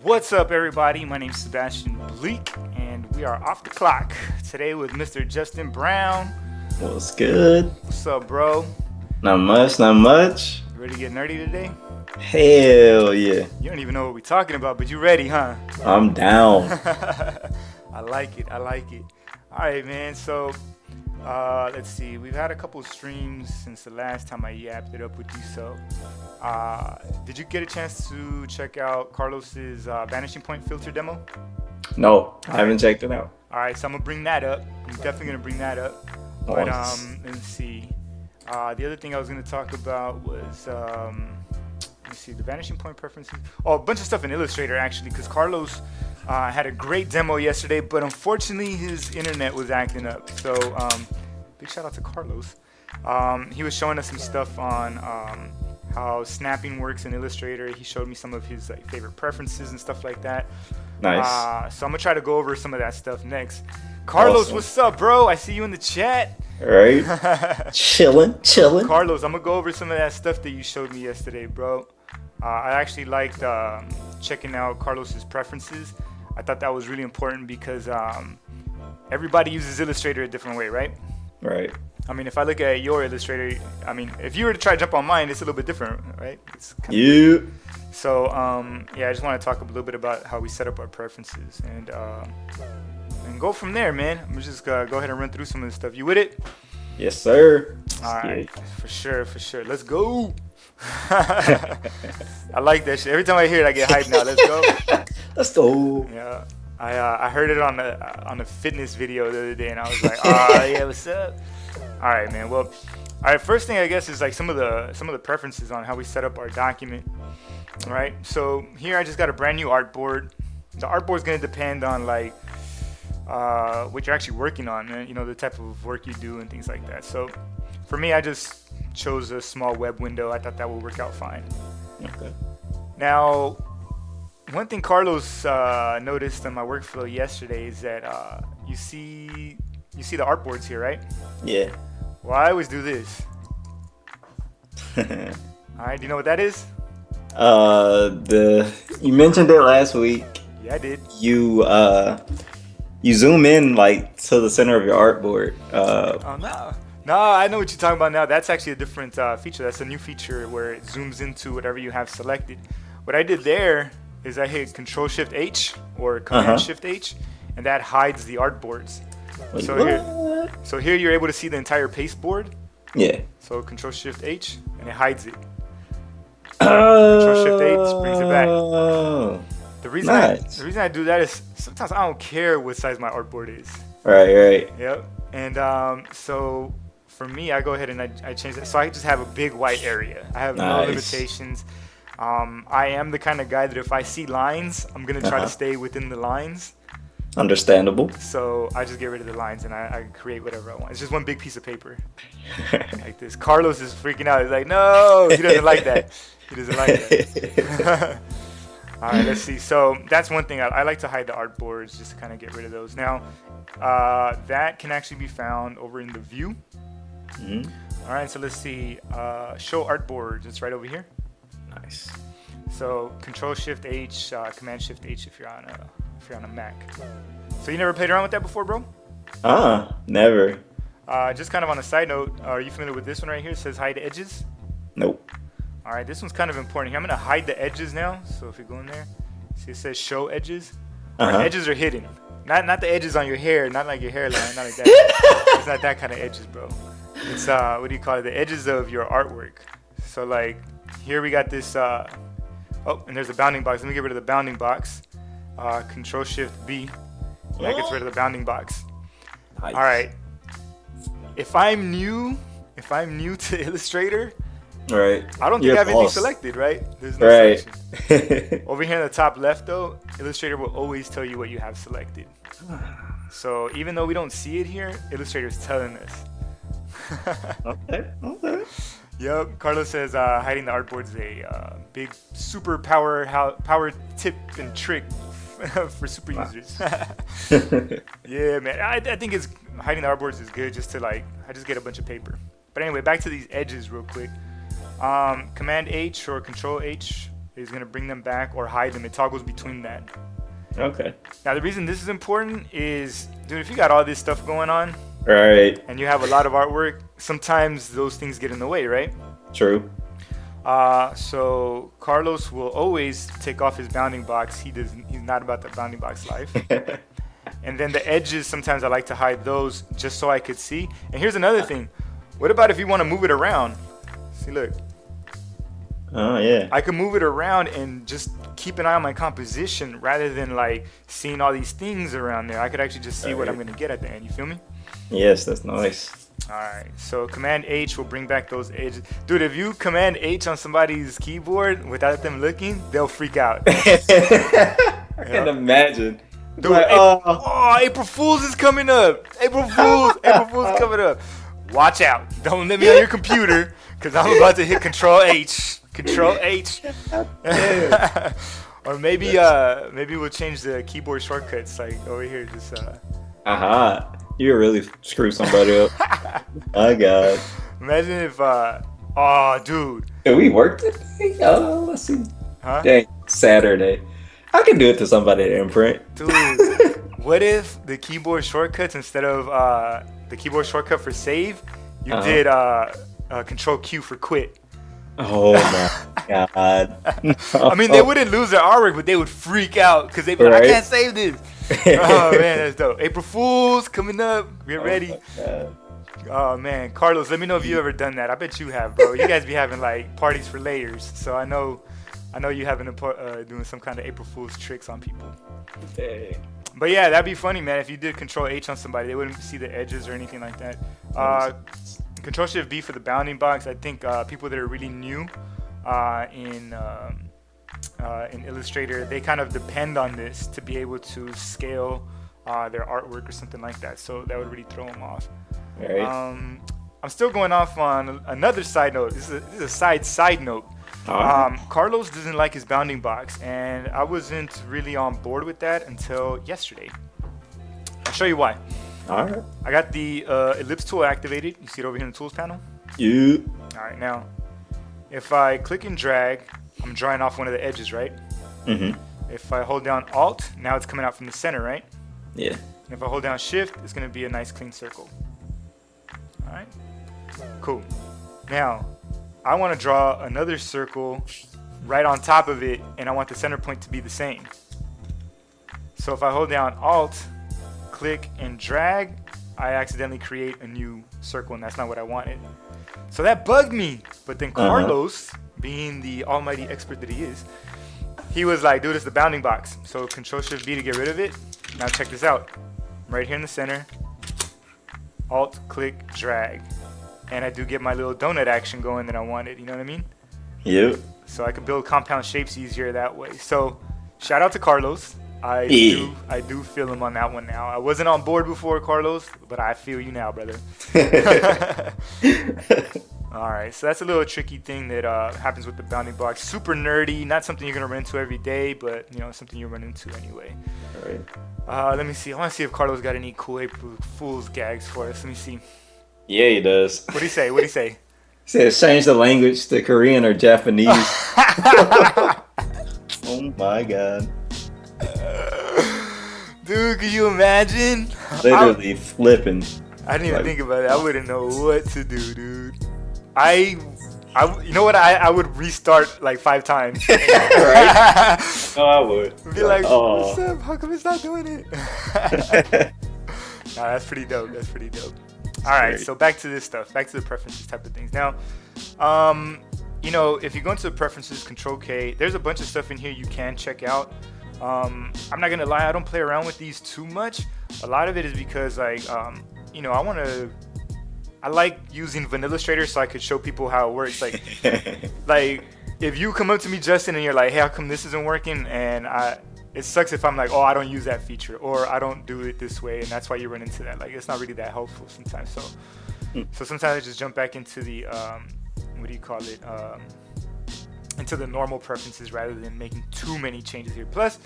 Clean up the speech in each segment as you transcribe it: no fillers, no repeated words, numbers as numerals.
What's up, everybody? My name's Sebastian Bleak, and we are off the clock today with Mr. Justin Brown. What's good? What's up, bro? Not much, not much. You ready to get nerdy today? Hell yeah. You don't even know what we're talking about, but you ready, huh? I'm down. I like it. All right, man. So, let's see. We've had a couple of streams since the last time I yapped it up with you. So, did you get a chance to check out Carlos's Vanishing Point filter demo? No, I haven't checked it out. All right, so I'm gonna bring that up. I'm definitely gonna bring that up. But let's see. The other thing I was gonna talk about was let's see, the Vanishing Point preferences. Oh, a bunch of stuff in Illustrator actually, because Carlos had a great demo yesterday, but unfortunately his internet was acting up. So big shout out to Carlos. He was showing us some stuff on how snapping works in Illustrator. He showed me some of his favorite preferences and stuff like that. Nice. So I'm gonna try to go over some of that stuff next. Carlos, awesome. What's up, bro? I see you in the chat. Right. Chilling. Carlos, I'm gonna go over some of that stuff that you showed me yesterday, bro. I actually liked checking out Carlos's preferences. I thought that was really important because everybody uses Illustrator a different way, right? Right. I mean, if I look at your Illustrator, I mean, if you were to try to jump on mine, it's a little bit different, right? It's kind of you. So, yeah, I just want to talk a little bit about how we set up our preferences and go from there, man. I'm just go ahead and run through some of this stuff. You with it? Yes, sir. All right, for sure. Let's go. I like that shit. Every time I hear it, I get hyped now. Let's go. Let's go. Yeah, I heard it on the fitness video the other day, and I was like, oh yeah, what's up? All right, man. Well, all right. First thing I guess is like some of the preferences on how we set up our document. All right. So here I just got a brand new artboard. The artboard is gonna depend on like what you're actually working on, and, you know, the type of work you do and things like that. So for me, I just chose a small web window. I thought that would work out fine. Okay. Now, one thing Carlos noticed on my workflow yesterday is that you see the artboards here, right? Yeah. Well, I always do this. All right, do you know what that is? You mentioned it last week. Yeah, I did. You zoom in like to the center of your artboard. Oh no, I know what you're talking about now. That's actually a different feature. That's a new feature where it zooms into whatever you have selected. What I did there is I hit Control-Shift-H or Command-Shift-H, and that hides the artboards. Wait, so here you're able to see the entire pasteboard. Yeah. So Control-Shift-H, and it hides it. Control-Shift-H brings it back. The reason I do that is sometimes I don't care what size my artboard is. Right. Yep. And so for me, I go ahead and I change that. So I just have a big white area. I have no limitations. I am the kind of guy that if I see lines, I'm going to try to stay within the lines. Understandable. So I just get rid of the lines and I create whatever I want. It's just one big piece of paper like this. Carlos is freaking out. He's like, no, he doesn't like that. He doesn't like that. All right, let's see. So that's one thing. I like to hide the artboards just to kind of get rid of those. Now, that can actually be found over in the view. Mm-hmm. All right, so let's see. Show artboards. It's right over here. Nice. So Control-Shift-H, Command-Shift-H if you're on a Mac. So you never played around with that before, bro? Never. Just kind of on a side note, are you familiar with this one right here? It says hide edges. Nope. All right, this one's kind of important here. I'm going to hide the edges now. So if you go in there, see it says show edges. Our edges are hidden. Not the edges on your hair, not like your hairline, not like that. It's not that kind of edges, bro. It's, what do you call it? The edges of your artwork. So like here we got this, oh, and there's a bounding box. Let me get rid of the bounding box. Control-Shift-B. That gets rid of the bounding box. Nice. All right. If I'm new to Illustrator, right. I don't think I have anything selected, right? There's no selection. Over here in the top left, though, Illustrator will always tell you what you have selected. So even though we don't see it here, Illustrator is telling us. Okay. Yep. Carlos says hiding the artboard is a big super power tip and trick for super users. Yeah, man. I think it's hiding the artboards is good just to I just get a bunch of paper. But anyway, back to these edges real quick. Command H or Control H is going to bring them back or hide them. It toggles between that. Okay. Now, the reason this is important is, dude, if you got all this stuff going on, Right. and you have a lot of artwork, sometimes those things get in the way, right? True. So Carlos will always take off his bounding box. He's not about the bounding box life. And then the edges, sometimes I like to hide those just so I could see. And here's another thing. What about if you want to move it around? See, look. Oh, yeah. I can move it around and just keep an eye on my composition rather than like seeing all these things around there. I could actually just see what I'm going to get at the end. You feel me? Yes, that's nice. All right. So Command H will bring back those edges. Dude, if you Command H on somebody's keyboard without them looking, they'll freak out. I can imagine. Dude, Like, April Fool's is coming up. April Fool's coming up. Watch out. Don't let me on your computer because I'm about to hit Control H. Control H. Or maybe we'll change the keyboard shortcuts like over here. Just Aha. You really screw somebody up. My God. imagine if dude. Did we work today? Oh, let's see. Huh? Dang, Saturday. I can do it to somebody at Imprint. Dude, what if the keyboard shortcuts, instead of the keyboard shortcut for save, you did Control Q for quit? Oh my God. I mean, they wouldn't lose their artwork, but they would freak out because they'd be like, I can't save this. Oh man, that's dope. April Fool's coming up. Get ready. Oh man, Carlos, let me know if you ever done that. I bet you have, bro. You guys be having like parties for layers, so I know you having doing some kind of April Fool's tricks on people. Dang. But yeah, that'd be funny, man. If you did Control H on somebody, they wouldn't see the edges or anything like that. Control Shift B for the bounding box. I think people that are really new in Illustrator, they kind of depend on this to be able to scale their artwork or something like that. So that would really throw them off. Right. I'm still going off on another side note. This is a side note. Carlos doesn't like his bounding box, and I wasn't really on board with that until yesterday. I'll show you why. All right. I got the ellipse tool activated. You see it over here in the tools panel? You. All right, now, if I click and drag, I'm drawing off one of the edges, right? Mm-hmm. If I hold down Alt, now it's coming out from the center, right? Yeah. And if I hold down Shift, it's going to be a nice clean circle. All right, cool. Now, I want to draw another circle right on top of it, and I want the center point to be the same. So if I hold down Alt, click and drag, I accidentally create a new circle, and that's not what I wanted. So that bugged me. But then Carlos, being the almighty expert that he is, he was like, dude, it's the bounding box. So Control Shift B to get rid of it. Now check this out. Right here in the center, Alt, click, drag. And I do get my little donut action going that I wanted. You know what I mean? Yep. So I could build compound shapes easier that way. So shout out to Carlos. I do feel him on that one now. I wasn't on board before, Carlos, but I feel you now, brother. All right, so that's a little tricky thing that happens with the bounding box. Super nerdy, not something you're gonna run into every day, but you know, something you run into anyway. All right. Let me see. I want to see if Carlos got any cool April Fool's gags for us. Let me see. Yeah, he does. What'd he say? What'd he say? He says change the language to Korean or Japanese. Oh my God. Dude, could you imagine? Literally flipping. I didn't even think about it. I wouldn't know what to do, dude. You know what? I would restart like 5 times. Right? Oh, I would. Be like, what's up? How come it's not doing it? Nah, that's pretty dope. That's pretty dope. All right, so back to this stuff. Back to the preferences type of things. Now, you know, if you go into the preferences, Control K, there's a bunch of stuff in here you can check out. I'm not gonna lie, I don't play around with these too much. A lot of it is because like, you know, I like using Vanilla Illustrator so I could show people how it works. Like, like if you come up to me, Justin, and you're like, hey, how come this isn't working? And it sucks if I'm like, oh, I don't use that feature, or I don't do it this way, and that's why you run into that. Like, it's not really that helpful sometimes. So sometimes I just jump back into the what do you call it? Into the normal preferences rather than making too many changes here. Plus,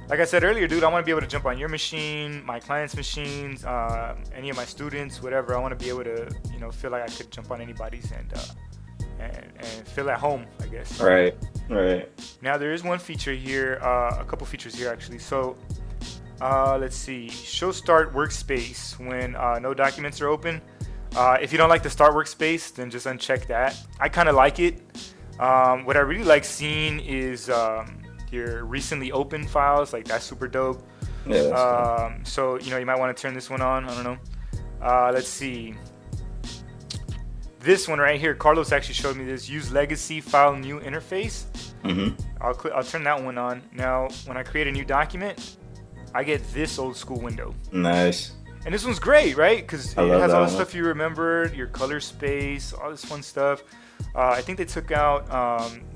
like I said earlier, dude, I want to be able to jump on your machine, my clients' machines, any of my students, whatever. I want to be able to, you know, feel like I could jump on anybody's and feel at home, I guess. Right. Right. Now there is one feature here, a couple features here actually. So let's see, show start workspace when no documents are open. If you don't like the start workspace, then just uncheck that. I kind of like it. What I really like seeing is your recently opened files. Like, that's super dope. Yeah, that's cool. So you might want to turn this one on. I don't know. Let's see. This one right here, Carlos actually showed me this. Use legacy file new interface. I'll turn that one on. Now, when I create a new document, I get this old school window. Nice. And this one's great, right? Because it I love has that all the one. stuff you remembered, your color space, all this fun stuff. I think they took out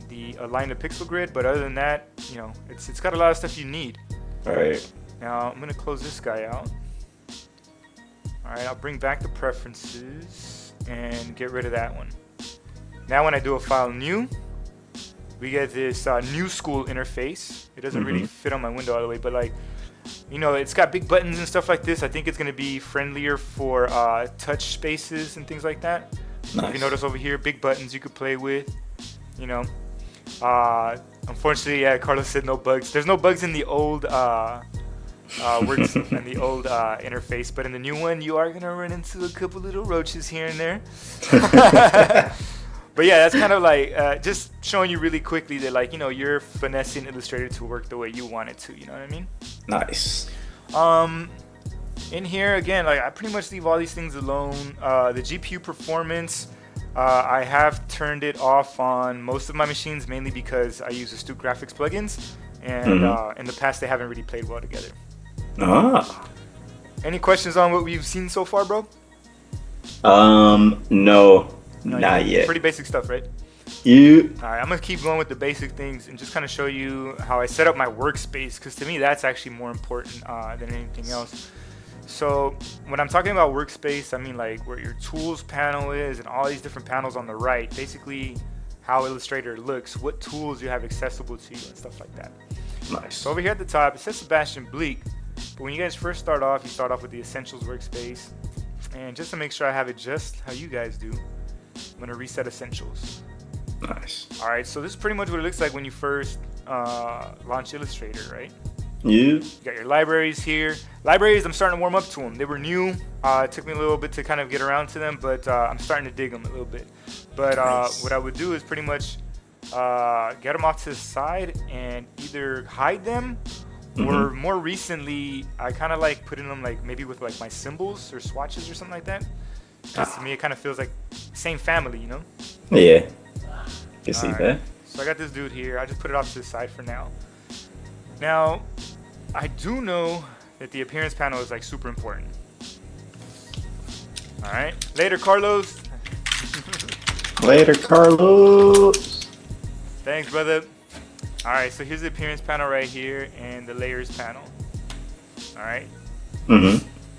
the align to pixel grid, but other than that, it's got a lot of stuff you need. All right. Now I'm gonna close this guy out. All right, I'll bring back the preferences and get rid of that one. Now when I do a file new, we get this new school interface. It doesn't really fit on my window all the way, but like, it's got big buttons and stuff like this. I think it's gonna be friendlier for touch spaces and things like that. Nice. If you notice over here, big buttons you could play with. Unfortunately, yeah, Carlos said no bugs. There's no bugs in the old works and the old interface, but in the new one, you are gonna run into a couple little roaches here and there. But yeah, that's kind of like just showing you really quickly that, like, you're finessing Illustrator to work the way you want it to. You know what I mean? Nice. In here again, like, I pretty much leave all these things alone. The GPU performance, I have turned it off on most of my machines, mainly because I use Astute graphics plugins, and in the past they haven't really played well together. Any questions on what we've seen so far, bro? No, not yet. Pretty basic stuff, right? You. All right, I'm gonna keep going with the basic things and just kind of show you how I set up my workspace, because to me that's actually more important than anything else. So when I'm talking about workspace, I mean like where your tools panel is and all these different panels on the right. Basically, how Illustrator looks, what tools you have accessible to you, and stuff like that. Nice. So over here at the top, it says Sebastian Bleak. But when you guys first start off, you start off with the Essentials workspace. And just to make sure I have it just how you guys do, I'm gonna reset Essentials. Nice. All right, so this is pretty much what it looks like when you first launch Illustrator, right? You. You got your libraries here. Libraries, I'm starting to warm up to them. They were new. It took me a little bit to kind of get around to them, but I'm starting to dig them a little bit. But Nice. what I would do is pretty much get them off to the side and either hide them, or more recently, I kind of like putting them like maybe with like my symbols or swatches or something like that. Because to me, it kind of feels like same family, you know? Yeah. Can see Alright. that. So I got this dude here. I just put it off to the side for now. Now, I do know that the appearance panel is like super important. All right. Later, Carlos. Later, Carlos. Thanks, brother. All right. So here's the appearance panel right here and the layers panel. All right.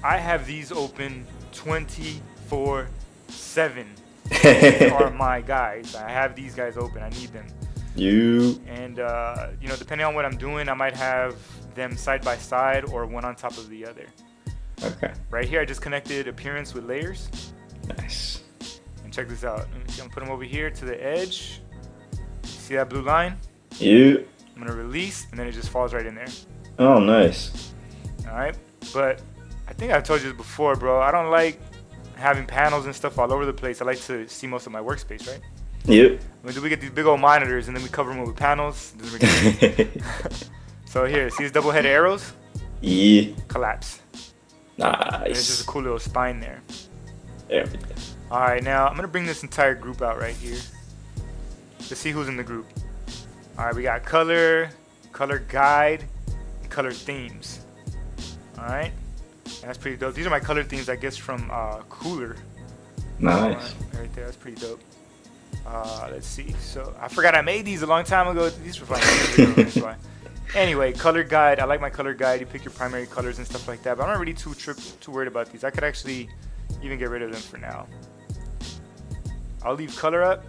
I have these open 24/7. These are my guys. I have these guys open. I need them. You. And depending on what I'm doing, I might have them side by side or one on top of the other. Okay. Right here, I just connected appearance with layers. Nice. And check this out. Let me see, I'm gonna put them over here to the edge. See that blue line? You. I'm gonna release, and then it just falls right in there. Oh, nice. All right. But I think I've told you this before, bro. I don't like having panels and stuff all over the place. I like to see most of my workspace, right? You. I mean, we get these big old monitors, and then we cover them with panels. It doesn't make sense. So here, see these double-headed arrows? Yeah. Collapse. And it's just a Nice. cool little spine there. Everything. All right, now I'm gonna bring this entire group out right here to see who's in the group. All right, we got color, color guide, and color themes. All right, and that's pretty dope. These are my color themes, I guess, from Cooler. Nice. Right there, that's pretty dope. Let's see. So I forgot I made these a long time ago. These were like years ago. That's why. Anyway, color guide. I like my color guide. You pick your primary colors and stuff like that. But I'm not really too worried about these. I could actually even get rid of them for now. I'll leave color up.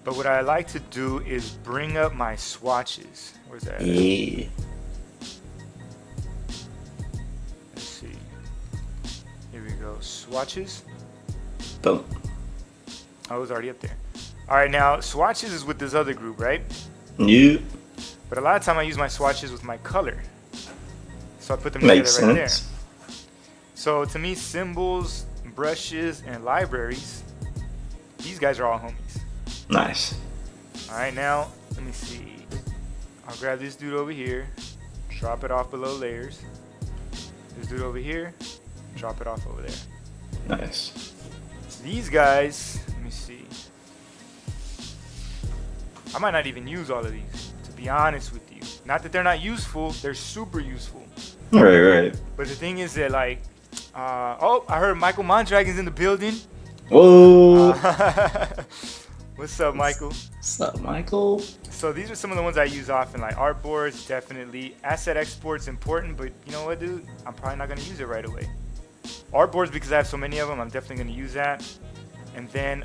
But what I like to do is bring up my swatches. Where's that? Yeah. Let's see. Here we go. Swatches. Boom. Oh, it was already up there. All right, now swatches is with this other group, right? You But a lot of time I use my swatches with my color. So I put them makes together right sense. there. So to me, symbols, brushes, and libraries, these guys are all homies. Nice. All right, now let me see. I'll grab this dude over here, drop it off below layers. This dude over here, drop it off over there. Nice. These guys, let me see. I might not even use all of these, to be honest with you. Not that they're not useful, they're super useful. Right. But the thing is that, like, oh, I heard Michael Mondragon's in the building. Whoa. What's up, Michael? What's up, Michael? So these are some of the ones I use often, like artboards, definitely. Asset export's important, but you know what, dude? I'm probably not gonna use it right away. Artboards, because I have so many of them, I'm definitely gonna use that. And then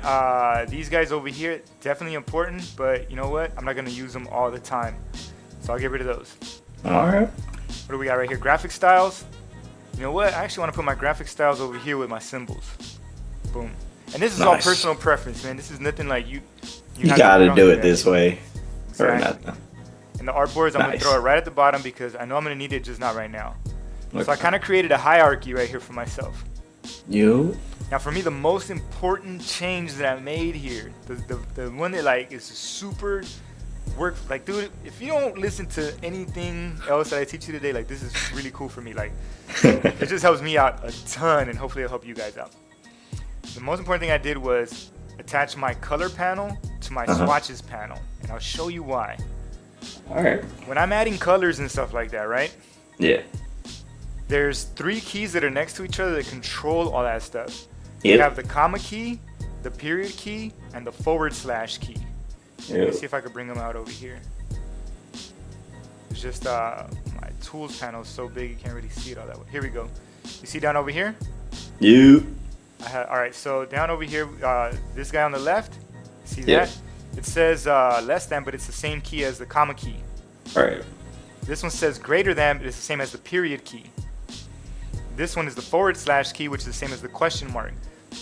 these guys over here, definitely important, but you know what? I'm not gonna use them all the time. So I'll get rid of those. All right. What do we got right here? Graphic styles. You know what? I actually want to put my graphic styles over here with my symbols. Boom. And this is all Nice. personal preference, man. This is nothing like you You have to gotta on do it there. this way. Or Exactly. nothing. And the artboards, I'm gonna Nice. throw it right at the bottom because I know I'm gonna need it, just not right now. So I Okay. kind of created a hierarchy right here for myself. You. Now for me, the most important change that I made here, the one that like is super like, dude, if you don't listen to anything else that I teach you today, like this is really cool for me. Like it just helps me out a ton, and hopefully it'll help you guys out. The most important thing I did was attach my color panel to my swatches panel, and I'll show you why. All right. When I'm adding colors and stuff like that, right? Yeah. There's 3 keys that are next to each other that control all that stuff. You Yep. have the comma key, the period key, and the / key. Let me Yep. see if I could bring them out over here. It's just my tools panel is so big you can't really see it all that way. Here we go. You see down over here? You. All right, so down over here, this guy on the left, see Yeah. that? It says less than, but it's the same key as the comma key. All right. This one says greater than, but it's the same as the period key. This one is the / key, which is the same as the question mark.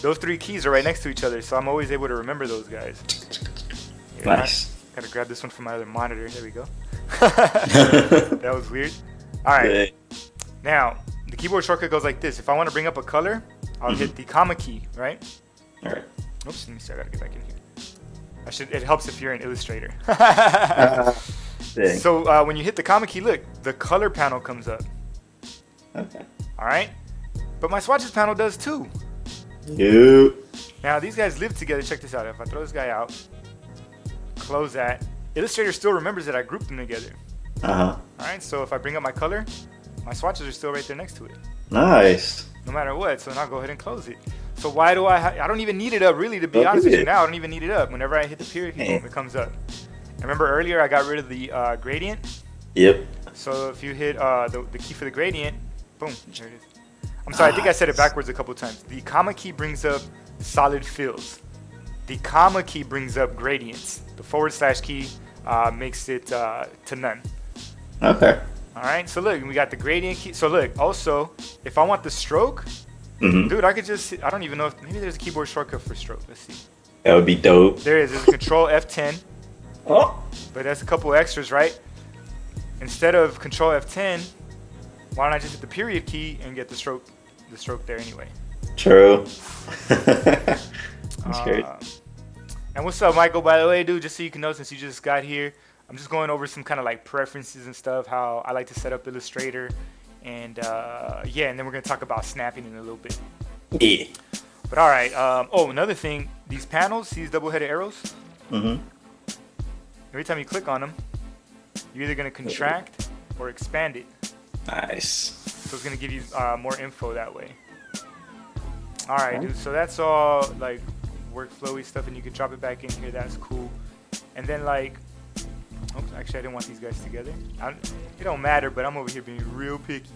Those 3 keys are right next to each other, so I'm always able to remember those guys. Here, Nice. Gotta grab this one from my other monitor. There we go. That was weird. All right. Yeah. Now, the keyboard shortcut goes like this. If I want to bring up a color, I'll hit the comma key, right? All right. Oops, let me see. I gotta get back in here. It helps if you're in Illustrator. Dang. So when you hit the comma key, look, the color panel comes up. Okay. All right. But my swatches panel does too. You. Now these guys live together. Check this out. If I throw this guy out, close that, Illustrator still remembers that I grouped them together. All All right. So if I bring up my color, my swatches are still right there next to it, Nice. no matter what. So now I'll go ahead and close it. So why do I don't even need it up, really, to be Okay. honest with you now. I don't even need it up. Whenever I hit the period key, Hey. boom, it comes up. And remember earlier I got rid of the gradient. Yep. So if you hit the key for the gradient, boom, there it is. I'm sorry, I think I said it backwards a couple times. The comma key brings up solid fills. The comma key brings up gradients. The / key makes it to none. Okay. All right, so look, we got the gradient key. So look, also, if I want the stroke, Mm-hmm. dude, I could just, I don't even know if, maybe there's a keyboard shortcut for stroke. Let's see. That would be dope. There is, there's a control F10, Oh. but that's a couple extras, right? Instead of control F10, why don't I just hit the period key and get the stroke there anyway? True. That's great. And what's up, Michael, by the way, dude, just so you can know, since you just got here, I'm just going over some kind of like preferences and stuff, how I like to set up Illustrator, and yeah, and then we're going to talk about snapping in a little bit. Yeah. But all right, oh, another thing, these panels, these double-headed arrows, Mm-hmm. every time you click on them, you're either going to contract or expand it. Nice. So it's going to give you more info that way. All right, dude, so that's all like workflowy stuff, and you can drop it back in here. That's cool. And then like, oops, actually I didn't want these guys together. It don't matter, but I'm over here being real picky.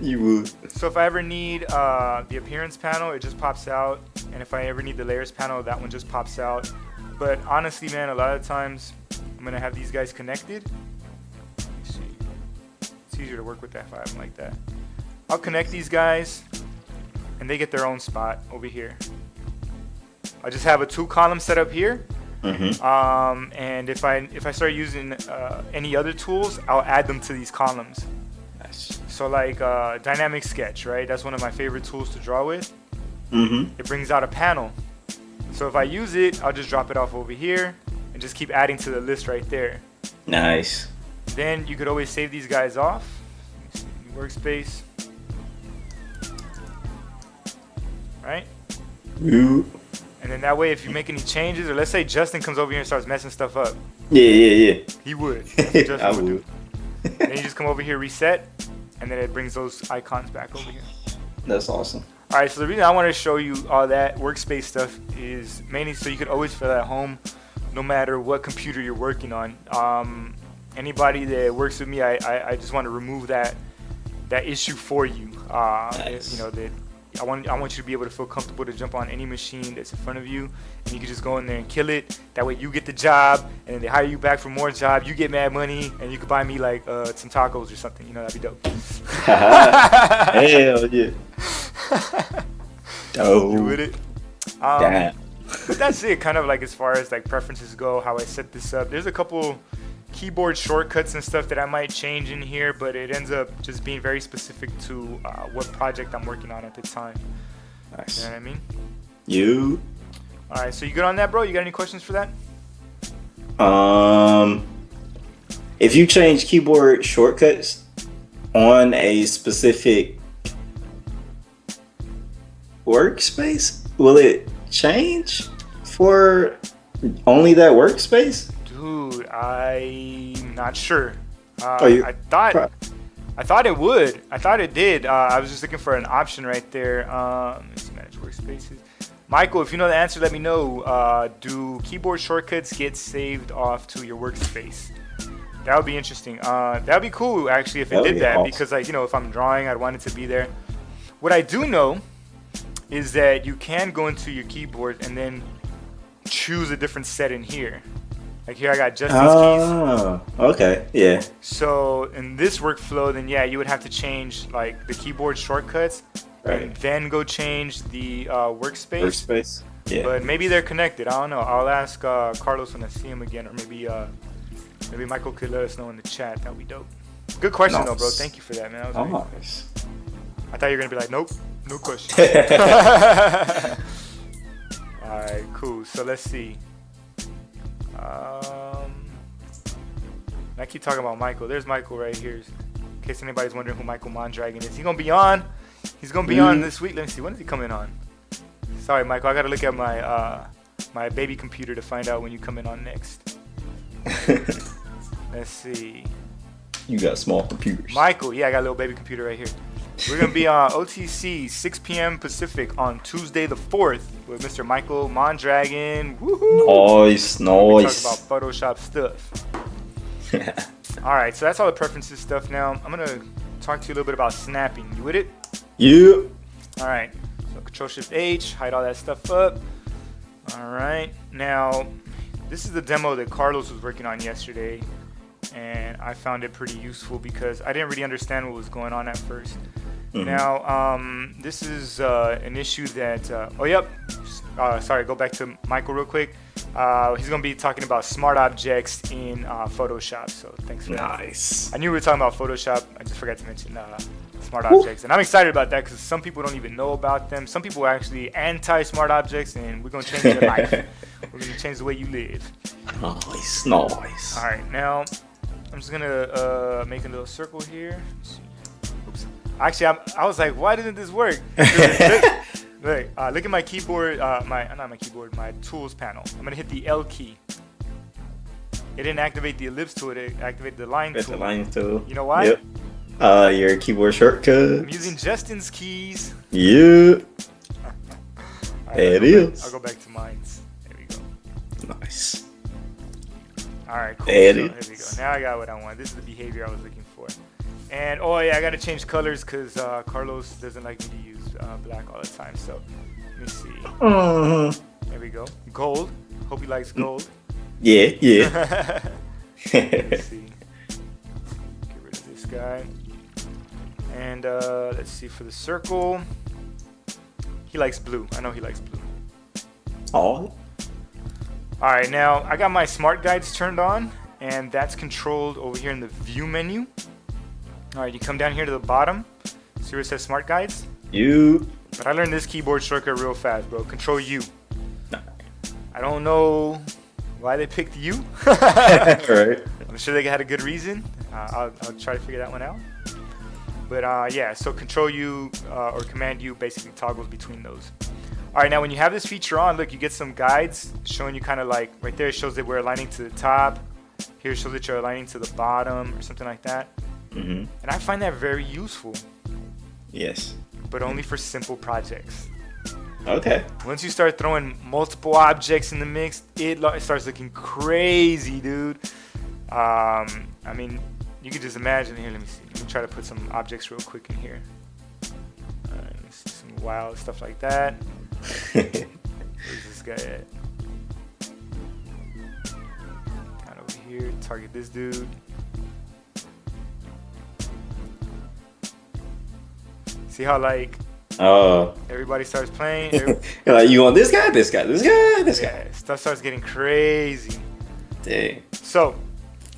You would. So if I ever need the appearance panel, it just pops out. And if I ever need the layers panel, that one just pops out. But honestly, man, a lot of times I'm going to have these guys connected. Let me see. It's easier to work with that if I have them like that. I'll connect these guys, and they get their own spot over here. I just have a 2-column set up here, And if I start using any other tools, I'll add them to these columns. Nice. So like dynamic sketch, right? That's one of my favorite tools to draw with. It brings out a panel. So if I use it, I'll just drop it off over here and just keep adding to the list right there. Nice. Then you could always save these guys off. Workspace. Right? Ooh. And then that way, if you make any changes, or let's say Justin comes over here and starts messing stuff up. Yeah. He would. That's what I Justin would would. do. Then you just come over here, reset, and then it brings those icons back over here. That's awesome. All right, so the reason I want to show you all that workspace stuff is mainly so you could always feel at home, no matter what computer you're working on. Anybody that works with me, I just want to remove that issue for you. Nice. You know, that I want you to be able to feel comfortable to jump on any machine that's in front of you, and you can just go in there and kill it. That way you get the job, and then they hire you back for more job. You get mad money, and you could buy me like some tacos or something. You know, that'd be dope. Hell yeah. Dope. You with it? Damn. But that's it, kind of like as far as like preferences go, how I set this up. There's a couple keyboard shortcuts and stuff that I might change in here, but it ends up just being very specific to what project I'm working on at the time. Nice. You know what I mean? You. All right, so you good on that, bro? You got any questions for that? If you change keyboard shortcuts on a specific workspace, will it change for only that workspace? Dude, I'm not sure. You- I thought it would. I thought it did. I was just looking for an option right there. Let's see, manage workspaces. Michael, if you know the answer, let me know. Do keyboard shortcuts get saved off to your workspace? That would be interesting. That would be cool, actually, if it That would did be that. awesome. Because, like, you know, if I'm drawing, I'd want it to be there. What I do know is that you can go into your keyboard and then choose a different set in here. Like here I got Justin's keys. Oh, okay. Yeah. So in this workflow, then yeah, you would have to change like the keyboard shortcuts Right. and then go change the workspace. Workspace. Yeah. But maybe they're connected. I don't know. I'll ask Carlos when I see him again, or maybe Michael could let us know in the chat. That'd be dope. Good question though, bro. Nice. Thank you for that, man. That was very cool. Nice. I thought you were gonna be like, nope, no question. All right, cool. So let's see. I keep talking about Michael. There's Michael right here. In case anybody's wondering who Michael Mondragon is. He's gonna be on. He's gonna be on this week. Let me see. When is he coming on? Sorry, Michael. I gotta look at my my baby computer to find out when you coming on next. Let's see. You got small computers. Michael, yeah, I got a little baby computer right here. We're gonna be on OTC 6 p.m. Pacific on Tuesday the 4th with Mr. Michael Mondragon. Woohoo! Nice. We Nice. talk about Photoshop stuff. All right, so that's all the preferences stuff. Now I'm gonna talk to you a little bit about snapping. You with it? You. All right. So Control Shift H, hide all that stuff up. All right. Now this is the demo that Carlos was working on yesterday, and I found it pretty useful because I didn't really understand what was going on at first. Now, this is an issue that. Sorry, go back to Michael real quick. He's going to be talking about smart objects in Photoshop. So thanks for that. Nice. I knew we were talking about Photoshop. I just forgot to mention smart objects. And I'm excited about that because some people don't even know about them. Some people are actually anti-smart objects, and we're going to change your life. We're going to change the way you live. Nice. Nice. All right, now I'm just going to make a little circle here. Oops. Actually, I was like, why didn't this work? Look at my keyboard, my tools panel. I'm gonna hit the L key. It didn't activate the ellipse tool, it activated the line With tool. the line tool. You know why? Yep. Your keyboard shortcut. I'm using Justin's keys. Yeah. All There it is. I'll go back to mine's. There we go. Nice. All right, cool. There it There is. we go. Now I got what I want. This is the behavior I was looking for. And oh yeah, I gotta change colors because Carlos doesn't like me to use black all the time. So let me see. There we go. Gold. Hope he likes gold. Yeah. Yeah. Let's see. Get rid of this guy. And let's see for the circle. He likes blue. I know he likes blue. Oh. All right, now I got my smart guides turned on, and that's controlled over here in the view menu. All right, you come down here to the bottom. See where it says smart guides? You. But I learned this keyboard shortcut real fast, bro. Control U. I don't know why they picked U. Right. I'm sure they had a good reason. I'll try to figure that one out. But yeah, so Control U or Command U basically toggles between those. All right, now when you have this feature on, look, you get some guides showing you kind of like right there. It shows that we're aligning to the top. Here it shows that you're aligning to the bottom or something like that. Mm-hmm. And I find that very useful. Yes. But only for simple projects. Okay. Once you start throwing multiple objects in the mix, it starts looking crazy, dude. I mean, you can just imagine. Here, let me see. Let me try to put some objects real quick in here. All right, let me see some wild stuff like that. Where's this guy at? Kind of over here. Target this dude. See how like everybody starts playing? You're like, you want this guy, this guy, this guy, this guy. Yeah, stuff starts getting crazy. Dang. So,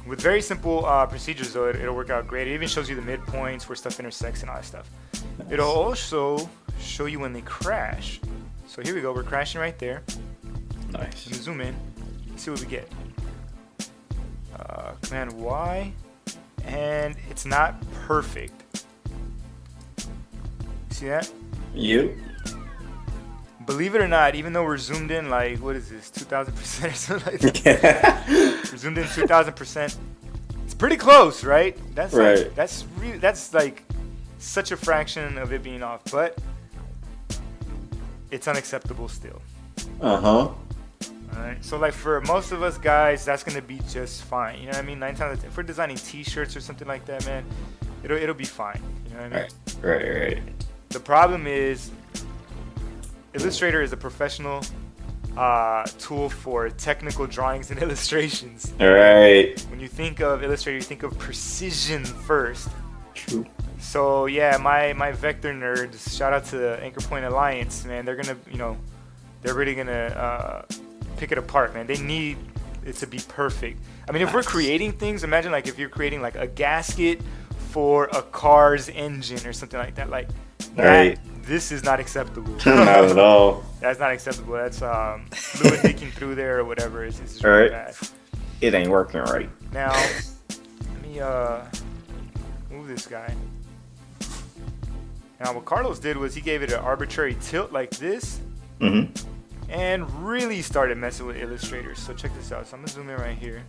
with very simple procedures, though, it'll work out great. It even shows you the midpoints where stuff intersects and all that stuff. Nice. It'll also show you when they crash. So here we go. We're crashing right there. Nice. Let me zoom in. Let's see what we get. Command Y, and it's not perfect. See that? You. Believe it or not, even though we're zoomed in like, what is this, 2,000% or something like that? We're zoomed in 2,000%. It's pretty close, right? That's right. Like, that's like such a fraction of it being off, but it's unacceptable still. Uh-huh. Alright, so like for most of us guys, that's gonna be just fine. You know what I mean? 9 times out of 10, if we're designing T-shirts or something like that, man, it'll be fine. You know what I mean? Right. The problem is, Illustrator is a professional tool for technical drawings and illustrations. Right. When you think of Illustrator, you think of precision first. True. So yeah, my vector nerds, shout out to Anchor Point Alliance, man. They're gonna, they're really gonna pick it apart, man. They need it to be perfect. I mean, if we're creating things, imagine like if you're creating like a gasket for a car's engine or something like that, like. Right. This is not acceptable. Not at all. That's not acceptable. That's fluid leaking through there or whatever. It's really bad. It ain't working right. Now, let me move this guy. Now, what Carlos did was he gave it an arbitrary tilt like this, and really started messing with Illustrator. So check this out. So I'm gonna zoom in right here.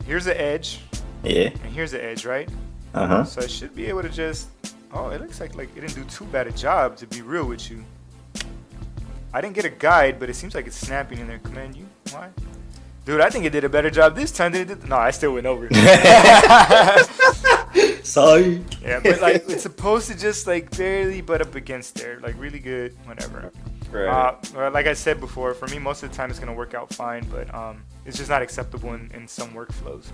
Here's the edge. Yeah. And here's the edge, right? So I should be able to just. Oh, it looks like it didn't do too bad a job, to be real with you. I didn't get a guide, but it seems like it's snapping in there. Command U. Why? Dude, I think it did a better job this time than it did. No, I still went over. Sorry. Yeah, but like it's supposed to just like barely butt up against there. Like really good, whatever. Right. Like I said before, for me, most of the time it's going to work out fine, but it's just not acceptable in some workflows.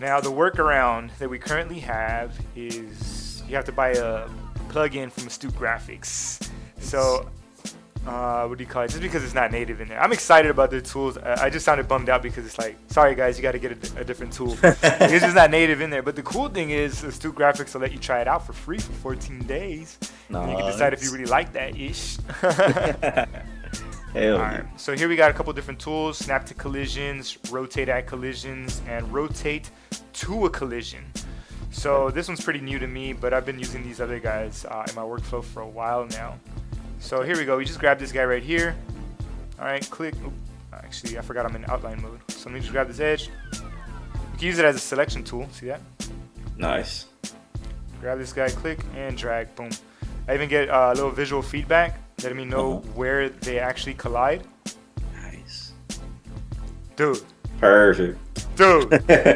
Now, the workaround that we currently have is you have to buy a plugin from Astute Graphics. So, what do you call it? Just because it's not native in there. I'm excited about the tools. I just sounded bummed out because it's like, sorry guys, you got to get a different tool. It's just not native in there. But the cool thing is Astute Graphics will let you try it out for free for 14 days. Nice. And you can decide if you really like that ish. Hell Alright, so here we got a couple different tools: snap to collisions, rotate at collisions, and rotate to a collision. So this one's pretty new to me, but I've been using these other guys in my workflow for a while now. So here we go. We just grab this guy right here. Alright, click. Oop, actually, I forgot I'm in outline mode. So let me just grab this edge. You can use it as a selection tool. See that? Nice. Grab this guy, click, and drag. Boom. I even get a little visual feedback, letting me know where they actually collide. Nice. Dude. Perfect. Dude,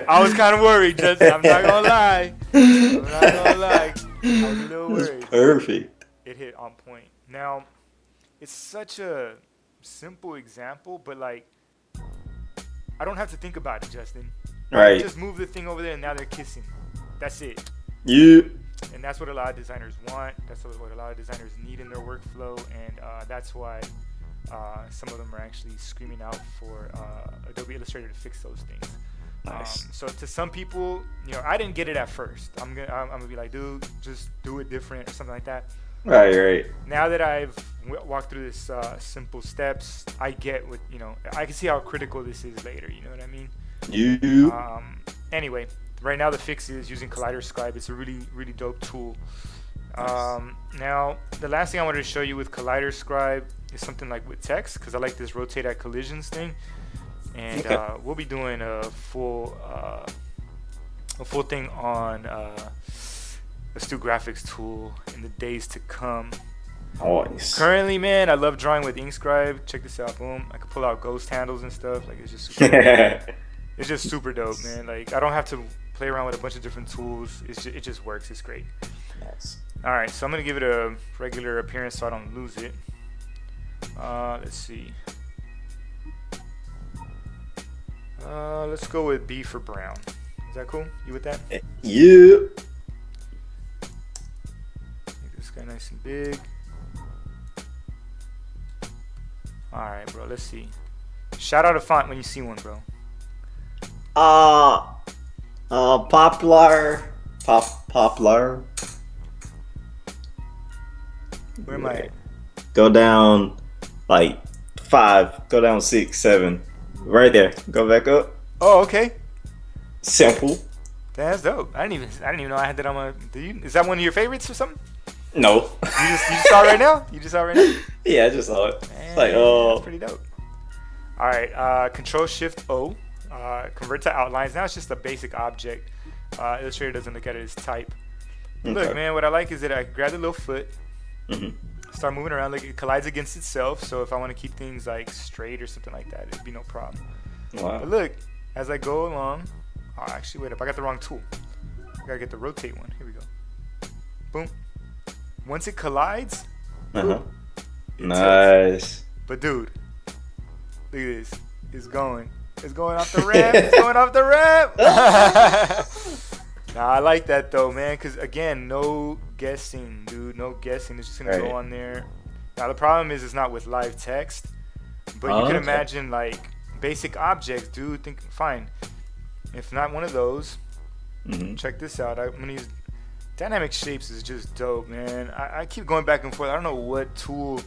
I was kind of worried, Justin. I'm not going to lie. I was a little worried. Perfect. It hit on point. Now, it's such a simple example, but like, I don't have to think about it, Justin. Right. Just move the thing over there and now they're kissing. That's it. Yeah. And that's what a lot of designers want. That's what a lot of designers need in their workflow. And that's why Some of them are actually screaming out for Adobe Illustrator to fix those things. Nice. So to some people, I didn't get it at first. I'm gonna be like, dude, just do it different or something like that. Right. Now that I've walked through this simple steps, I get what I can see how critical this is later. You know what I mean? You. Anyway, right now the fix is using ColliderScribe. It's a really, really dope tool. Now, the last thing I wanted to show you with ColliderScribe is something like with text, because I like this rotate at collisions thing. And we'll be doing a full thing on Astute graphics tool in the days to come. Nice. Currently, man, I love drawing with InkScribe. Check this out, boom! I can pull out ghost handles and stuff. Like, it's just super it's just super dope, man. Like, I don't have to play around with a bunch of different tools. It just works. It's great. Nice. All right, so I'm gonna give it a regular appearance so I don't lose it. Let's see. Let's go with B for brown. Is that cool? You with that? Yeah. Make this guy nice and big. All right, bro. Let's see. Shout out a font when you see one, bro. Poplar. Where am I at? Go down like 5. Go down 6, 7. Right there. Go back up. Oh, okay. Simple. That's dope. I didn't even know I had that on my. Is that one of your favorites or something? No. You just saw it right now? You just saw it right now? Yeah, I just saw it. Man, It's like, that's pretty dope. All right, Control Shift O, convert to outlines. Now it's just a basic object. Illustrator doesn't look at it as type. Okay. Look, man, what I like is that I grab the little foot, Mhm. start moving around. Like, it collides against itself. So if I want to keep things like straight or something like that, it'd be no problem. Wow. But look, as I go along, actually, wait up, I got the wrong tool. I gotta get the rotate one. Here we go. Boom. Once it collides, it tilts. Nice. But dude, look at this. It's going off the ramp. It's going off the ramp. Nah, I like that though, man. Cause again, no guessing, dude. No guessing. It's just gonna go on there. Now the problem is it's not with live text, but you can imagine like basic objects, dude. Fine. If not one of those, check this out. I'm gonna use dynamic shapes. Is just dope, man. I keep going back and forth. I don't know what tool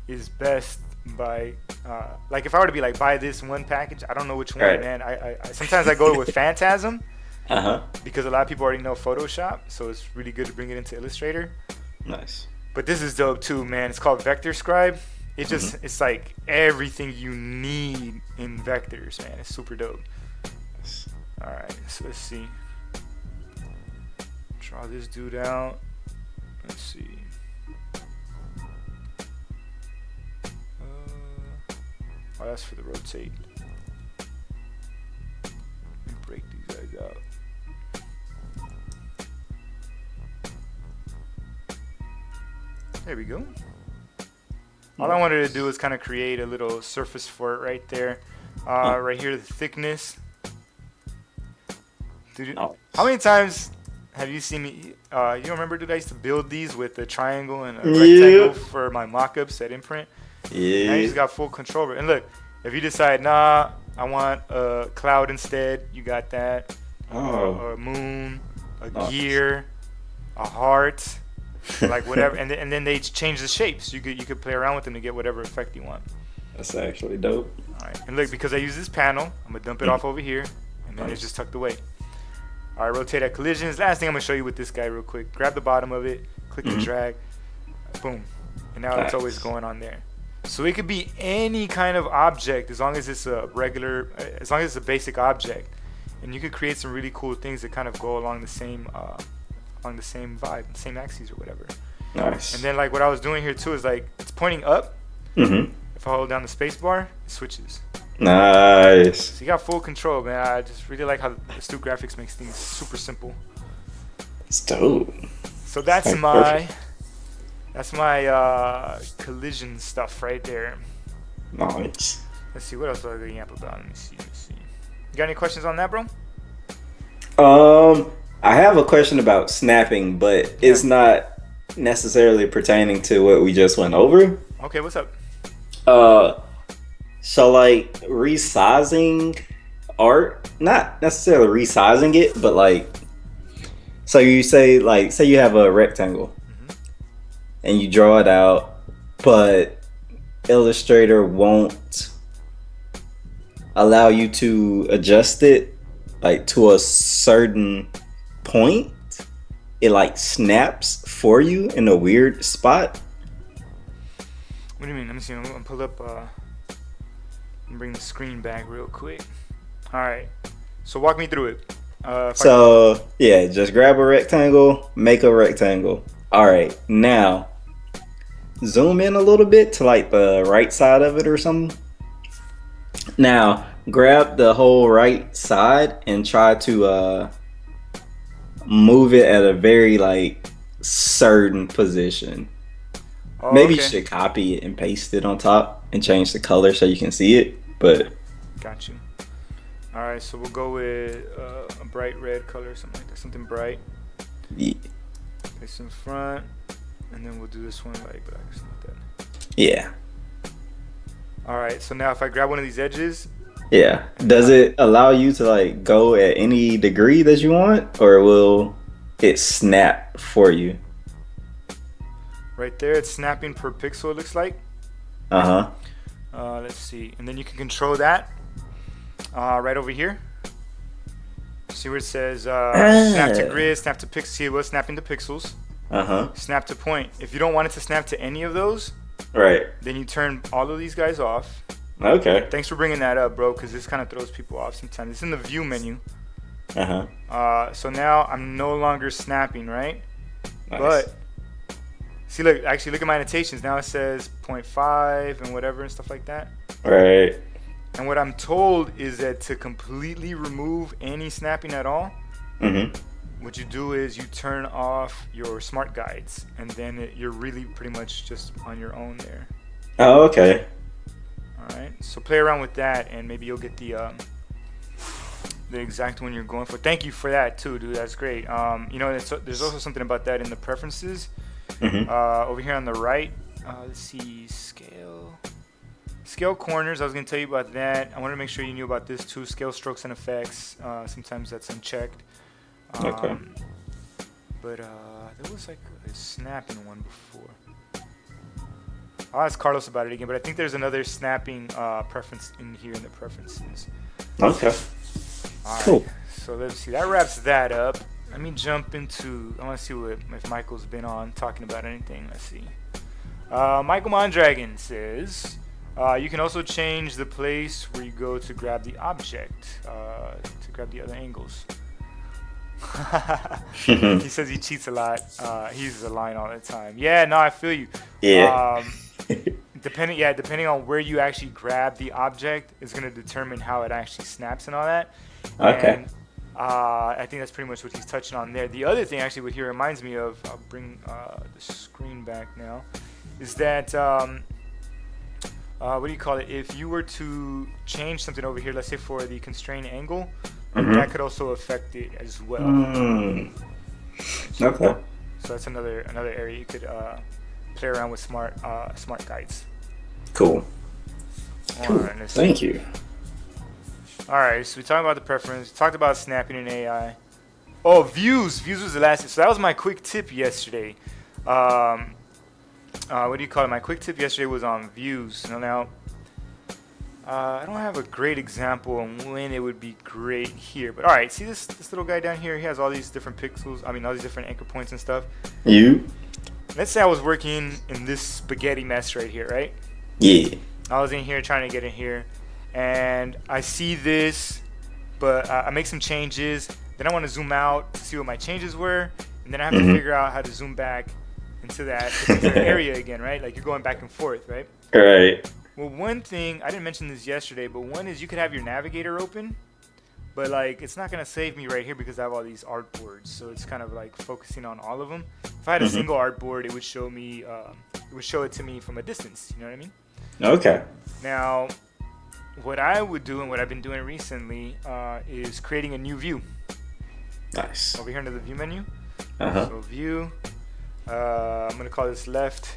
is best by like if I were to be like buy this one package, I don't know which one, man. I sometimes I go with Phantasm because a lot of people already know Photoshop, so it's really good to bring it into Illustrator. Nice. But this is dope too, man. It's called VectorScribe. It just it's like everything you need in vectors, man. It's super dope. All right, so let's see. Draw this dude out. Let's see. Oh, that's for the rotate. Let me break these guys out. There we go. All I wanted to do is kind of create a little surface for it right there. Right here, the thickness. Dude, how many times have you seen me? You remember, dude, I used to build these with a triangle and a rectangle for my mock-ups at Imprint. Yeah. Now you just got full control over it. And look, if you decide, nah, I want a cloud instead, you got that. A moon, a gear, a heart, like whatever. and then they change the shapes. You could play around with them to get whatever effect you want. That's actually dope. All right, and look, because I use this panel, I'm gonna dump it off over here, and then it's just tucked away. All right, rotate at collisions. Last thing I'm gonna show you with this guy real quick. Grab the bottom of it, click and drag, boom, and now it's always going on there. So it could be any kind of object as long as it's a as long as it's a basic object, and you could create some really cool things that kind of go along the same vibe, the same axes or whatever. Nice. And then like what I was doing here too is like it's pointing up. If I hold down the space bar, it switches. Nice. So you got full control, man. I just really like how Astute Graphics makes things super simple. It's dope. So that's my collision stuff right there. Nice. Let's see, what else do I got to yamp about? Let me see. You got any questions on that, bro? I have a question about snapping, but it's not necessarily pertaining to what we just went over. Okay, what's up? Uh, so like resizing art, not necessarily resizing it, but like, so you say you have a rectangle and you draw it out, but Illustrator won't allow you to adjust it like to a certain point. It like snaps for you in a weird spot. What do you mean? Let me see. I'm gonna pull up. Bring the screen back real quick. All right. So walk me through it. Yeah, just grab a rectangle, make a rectangle. All right, now zoom in a little bit to like the right side of it or something. Now grab the whole right side and try to move it at a very like certain position. Oh, Maybe you okay. should copy it and paste it on top and change the color so you can see it. But Got you. All right. So we'll go with a bright red color, something like that. Something bright. yeah, Place in front, and then we'll do this one like black or something like that. yeah. All right. So now if I grab one of these edges, Yeah. Does it allow you to like go at any degree that you want, or will it snap for you? right there, it's snapping per pixel. It looks like. Uh-huh. Let's see, and then you can control that right over here. See where it says snap to grid, snap to pixel. See it was snapping to pixels. Uh-huh. Snap to point. If you don't want it to snap to any of those, Right. then you turn all of these guys off. Okay. Thanks for bringing that up, bro, because this kind of throws people off sometimes. It's in the view menu. Uh-huh. So now I'm no longer snapping, right? Nice. But see, look, actually, look at my annotations. Now it says 0.5 and whatever and stuff like that. Right. And what I'm told is that to completely remove any snapping at all, what you do is you turn off your smart guides, and then you're really pretty much just on your own there. Oh, okay. All right. So play around with that, and maybe you'll get the exact one you're going for. Thank you for that too, dude. That's great. You know, there's also something about that in the preferences. Over here on the right, let's see, scale corners. I was going to tell you about that. I wanted to make sure you knew about this too. Scale strokes and effects. Sometimes that's unchecked. Okay. But there was like a snapping one before. I'll ask Carlos about it again, but I think there's another snapping preference in here in the preferences. Okay. All Cool. right. So let's see. That wraps that up. Let me jump into. I want to see if Michael's been on talking about anything. Let's see. Michael Mondragon says you can also change the place where you go to grab the object to grab the other angles. He says he cheats a lot. He uses a line all the time. Yeah, no, I feel you. Yeah. Depending on where you actually grab the object is going to determine how it actually snaps and all that. Okay. And, I think that's pretty much what he's touching on there. The other thing, actually, what he reminds me of, I'll bring the screen back now, is that, what do you call it? If you were to change something over here, let's say for the constraint angle, that could also affect it as well. Okay. So that's another area you could play around with smart guides. Cool. All right, let's see. Thank you. All right, so we talked about the preference. We talked about snapping in AI. Oh, views. Views was the last. So that was my quick tip yesterday. What do you call it? My quick tip yesterday was on views. So now, I don't have a great example on when it would be great here. But all right, see this little guy down here? He has all these different pixels. I mean, all these different anchor points and stuff. Let's say I was working in this spaghetti mess right here, right? Yeah. I was in here trying to get in here. And I see this, but I make some changes. Then I want to zoom out to see what my changes were. And then I have to figure out how to zoom back into that particular area again, right? Like you're going back and forth, right? Right. Well, one thing, I didn't mention this yesterday, but one is you could have your navigator open, but like it's not going to save me right here because I have all these artboards. So it's kind of like focusing on all of them. If I had a single artboard, it would show me, it to me from a distance. You know what I mean? Okay. Now, what I would do and what I've been doing recently is creating a new view. Nice. Over here under the view menu. Uh-huh. So view. I'm going to call this left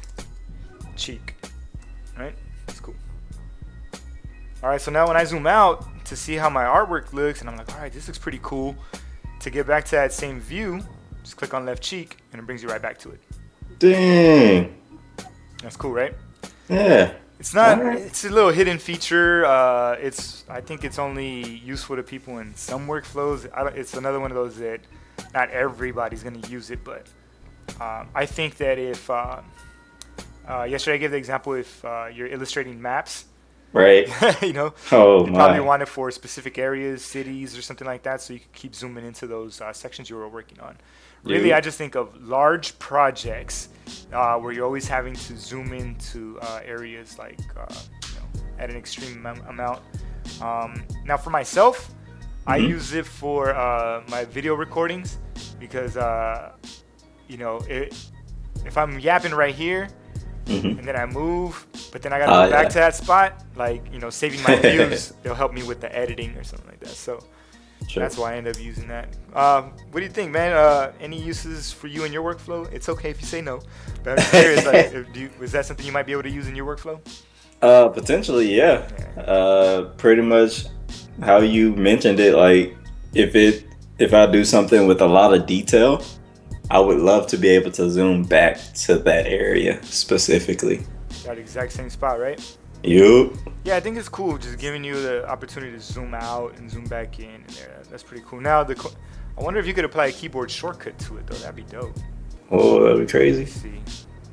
cheek. All right? That's cool. All right, so now when I zoom out to see how my artwork looks, and I'm like, all right, this looks pretty cool. To get back to that same view, just click on left cheek, and it brings you right back to it. Dang. That's cool, right? Yeah. It's not. Alright. It's a little hidden feature. I think it's only useful to people in some workflows. It's another one of those that not everybody's going to use it, but I think that if yesterday I gave the example if you're illustrating maps, Right. you know, Oh you probably my. want it for specific areas, cities, or something like that, so you can keep zooming into those sections you were working on. Really, Yeah. I just think of large projects where you're always having to zoom into areas like, at an extreme amount. Now, for myself, I use it for my video recordings because, if I'm yapping right here and then I move, but then I gotta go back to that spot, like, saving my views, it'll help me with the editing or something like that. So Sure. that's why I end up using that. What do you think, man? Any uses for you in your workflow? It's okay if you say no, but I'm curious, is that something you might be able to use in your workflow? Potentially, yeah. Pretty much how you mentioned it. Like, if I do something with a lot of detail, I would love to be able to zoom back to that area specifically. That exact same spot, right? Yup. Yeah, I think it's cool just giving you the opportunity to zoom out and zoom back in. And there, that's pretty cool. Now, I wonder if you could apply a keyboard shortcut to it, though. That'd be dope. Oh, that'd be Let's crazy. see.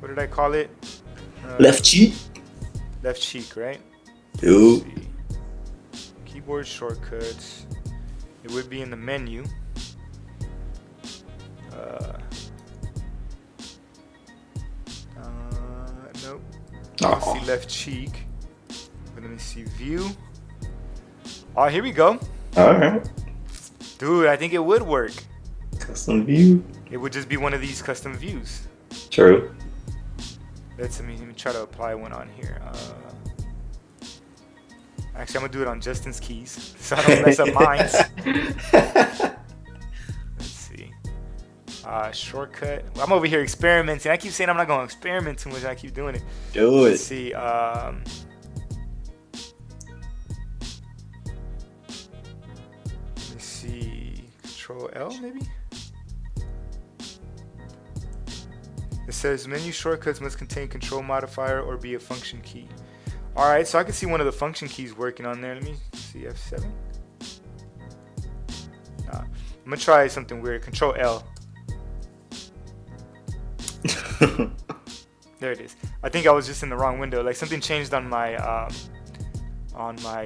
What did I call it? Left cheek. Left cheek, right? Yup. Let's see. Keyboard shortcuts. It would be in the menu. Nope. Let's Oh. see left cheek. But let me see view. Oh, here we go. All right. Dude, I think it would work. Custom view. It would just be one of these custom views. True. Let me try to apply one on here. Actually, I'm gonna do it on Justin's keys, so I don't mess up mine. Let's see. Shortcut. I'm over here experimenting. I keep saying I'm not gonna experiment too much. I keep doing it. Do Let's it. see. Let me see. Control L maybe. It says menu shortcuts must contain control modifier or be a function key. All right, so I can see one of the function keys working on there. Let me see F7. Nah, I'm gonna try something weird. Control L. There it is. I think I was just in the wrong window. Like something changed on my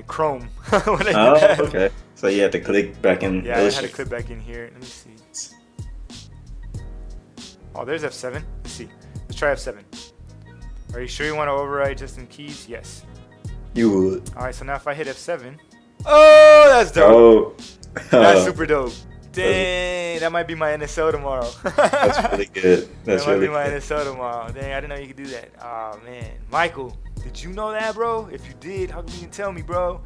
Chrome when I did Oh, that. okay. So you have to click back in. Yeah, I had to click back in here. Let me see. Oh, there's F7. Let's see. Let's try F7. Are you sure you want to override just in keys? Yes. You would. All right, so now if I hit F7. Oh, that's dope. Oh. That's super dope. Dang, that might be my NSO tomorrow. That's really good. That's that might really be my good. NSO tomorrow. Dang, I didn't know you could do that. Oh, man. Michael, did you know that, bro? If you did, how come you didn't tell me, bro?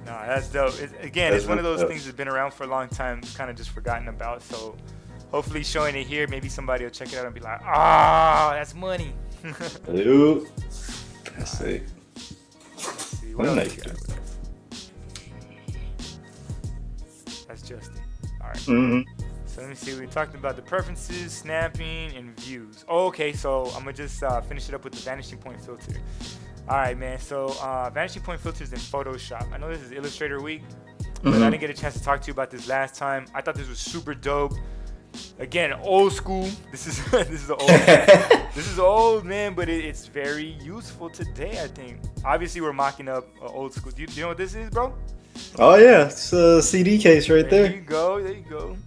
Nah, that's dope. It's one of those things that's been around for a long time, kind of just forgotten about. So hopefully showing it here, maybe somebody will check it out and be like, ah, that's money. Hello. That's it. Let's see, what else you got with us? That's Justin. All right. Mm-hmm. So let me see. We talked about the preferences, snapping, and views. Oh, okay, so I'm gonna just finish it up with the vanishing point filter. All right, man. So vanishing point filters in Photoshop. I know this is Illustrator week, but I didn't get a chance to talk to you about this last time. I thought this was super dope. Again, old school. This is this is old, man, but it's very useful today. I think. Obviously, we're mocking up old school. Do you know what this is, bro? Oh yeah, it's a CD case right There there. you go. There you go.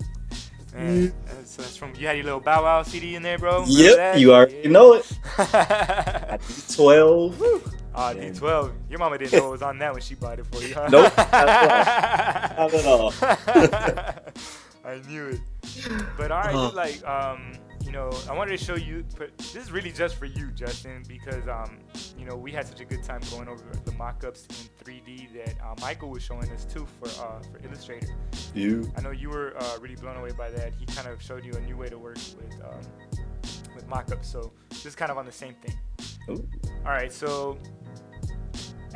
Man, that's from you had your little Bow Wow CD in there, bro. Remember Yep, that? you already know it. Ah, 12. D12. Your mama didn't know what was on that when she bought it for you, huh? Nope, not at all. I knew it. But all right, dude, like, I wanted to show you. This is really just for you, Justin, because we had such a good time going over the mock-ups in 3D that Michael was showing us too for Illustrator. I know you were really blown away by that. He kind of showed you a new way to work with mock-ups. So this is kind of on the same thing. Ooh. All right, so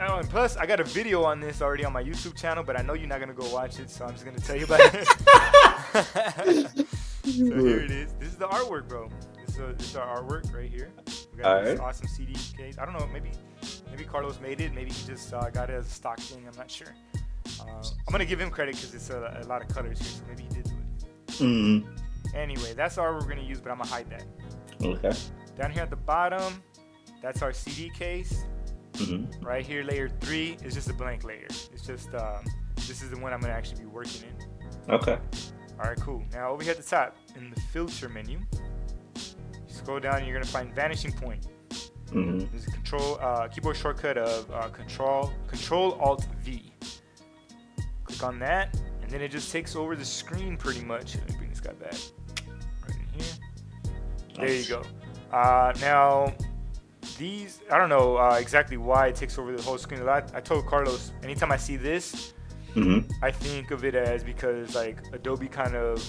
oh, and plus I got a video on this already on my YouTube channel, but I know you're not gonna go watch it, so I'm just gonna tell you about it. So here it is. This is the artwork, bro. This is our artwork right here. We got this awesome CD case. I don't know, maybe Carlos made it. Maybe he just got it as a stock thing. I'm not sure. I'm gonna give him credit because it's a lot of colors here, so maybe he did do it. Mm-hmm. Anyway, that's our we're gonna use, but I'm gonna hide that. Okay. Down here at the bottom, that's our CD case. Mm-hmm. Right here, layer 3 is just a blank layer. It's just this is the one I'm gonna actually be working in. Okay. All right, cool. Now over here at the top in the filter menu, you scroll down and you're gonna find vanishing point. Mm-hmm. There's a keyboard shortcut of Control Alt V. Click on that, and then it just takes over the screen pretty much. Let me bring this guy back. Right in here. There you go. Now, these, I don't know exactly why it takes over the whole screen. I told Carlos, anytime I see this, Mm-hmm. I think of it as because like Adobe kind of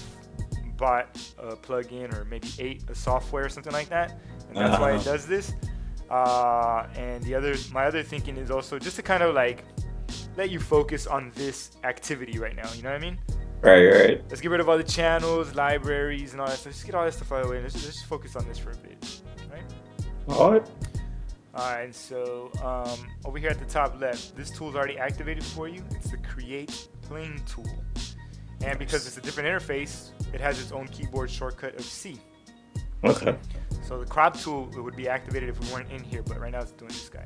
bought a plugin or maybe ate a software or something like that, and that's why it does this. And my other thinking is also just to kind of like let you focus on this activity right now. You know what I mean? Right. Let's get rid of all the channels, libraries, and all that stuff. Just get all that stuff out of the way. Let's just focus on this for a bit, right? All right. All right, so over here at the top left, this tool is already activated for you. It's the Create Plane tool. And because it's a different interface, it has its own keyboard shortcut of C. Okay. So the crop tool would be activated if we weren't in here, but right now it's doing this guy.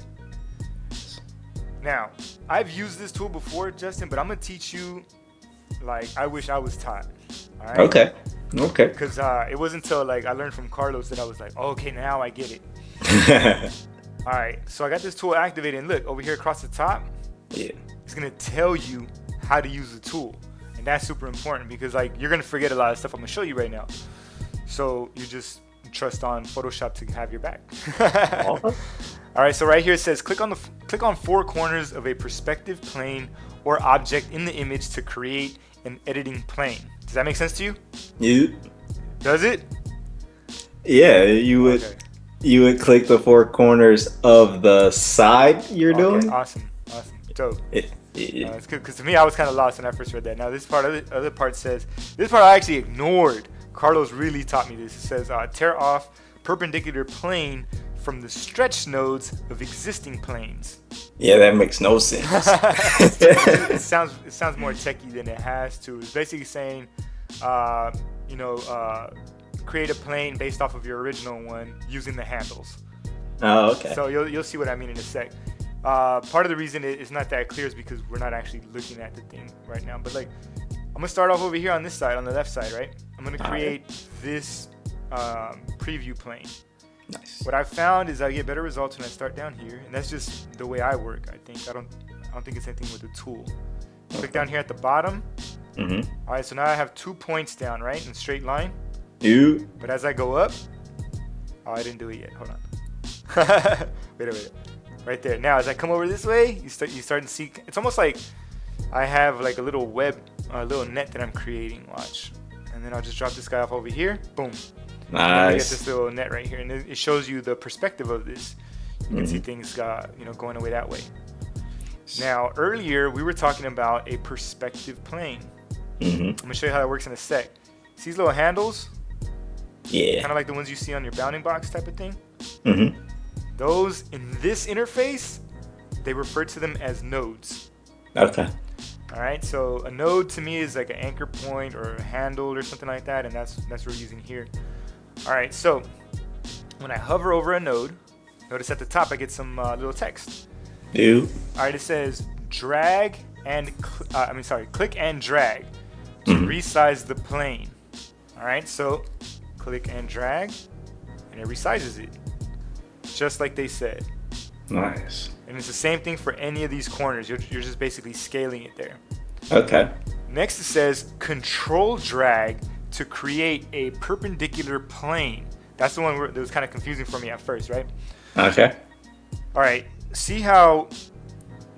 Now, I've used this tool before, Justin, but I'm going to teach you like I wish I was taught. All right? Okay. Because it wasn't until like I learned from Carlos that I was like, oh, okay, now I get it. All right, so I got this tool activated, and look, over here across the top, Yeah. it's going to tell you how to use the tool. And that's super important because like you're going to forget a lot of stuff I'm going to show you right now. So you just trust on Photoshop to have your back. All right, so right here it says click on 4 corners of a perspective plane or object in the image to create an editing plane. Does that make sense to you? You. Does it? Yeah, you would. Okay. You would click the 4 corners of the side you're doing. Awesome. So Yeah. it's good because to me I was kind of lost when I first read that. Now this part, other part says this part I actually ignored. Carlos really taught me this. It says tear off perpendicular plane from the stretch nodes of existing planes. Yeah, that makes no sense. It sounds more techie than it has to. It's basically saying, create a plane based off of your original one using the handles. Oh, okay. So you'll see what I mean in a sec. Part of the reason it's not that clear is because we're not actually looking at the thing right now. But like, I'm gonna start off over here on this side, on the left side, right? I'm gonna create this preview plane. Nice. What I've found is I get better results when I start down here, and that's just the way I work. I think I don't think it's anything with the tool. Click down here at the bottom. Mm-hmm. All right, so now I have 2 points down, right, in a straight line. You. But as I go up, oh, I didn't do it yet. Hold on. Wait. Right there. Now, as I come over this way, you start to see. It's almost like I have like a little web, a little net that I'm creating. Watch, and then I'll just drop this guy off over here. Boom. And then I get this little net right here, and it shows you the perspective of this. You can see things, going away that way. Now, earlier we were talking about a perspective plane. Mm-hmm. I'm gonna show you how that works in a sec. See these little handles? Yeah. Kind of like the ones you see on your bounding box type of thing. Mm-hmm. Those in this interface, they refer to them as nodes. Okay. All right, so a node to me is like an anchor point or a handle or something like that, and that's what we're using here. All right, so when I hover over a node, notice at the top I get some little text. You. All right, it says click and drag to resize the plane. All right, so click and drag, and it resizes it, just like they said. Nice. And it's the same thing for any of these corners. You're just basically scaling it there. Okay. Next, it says control drag to create a perpendicular plane. That's the one that was kind of confusing for me at first, right? Okay. All right. See how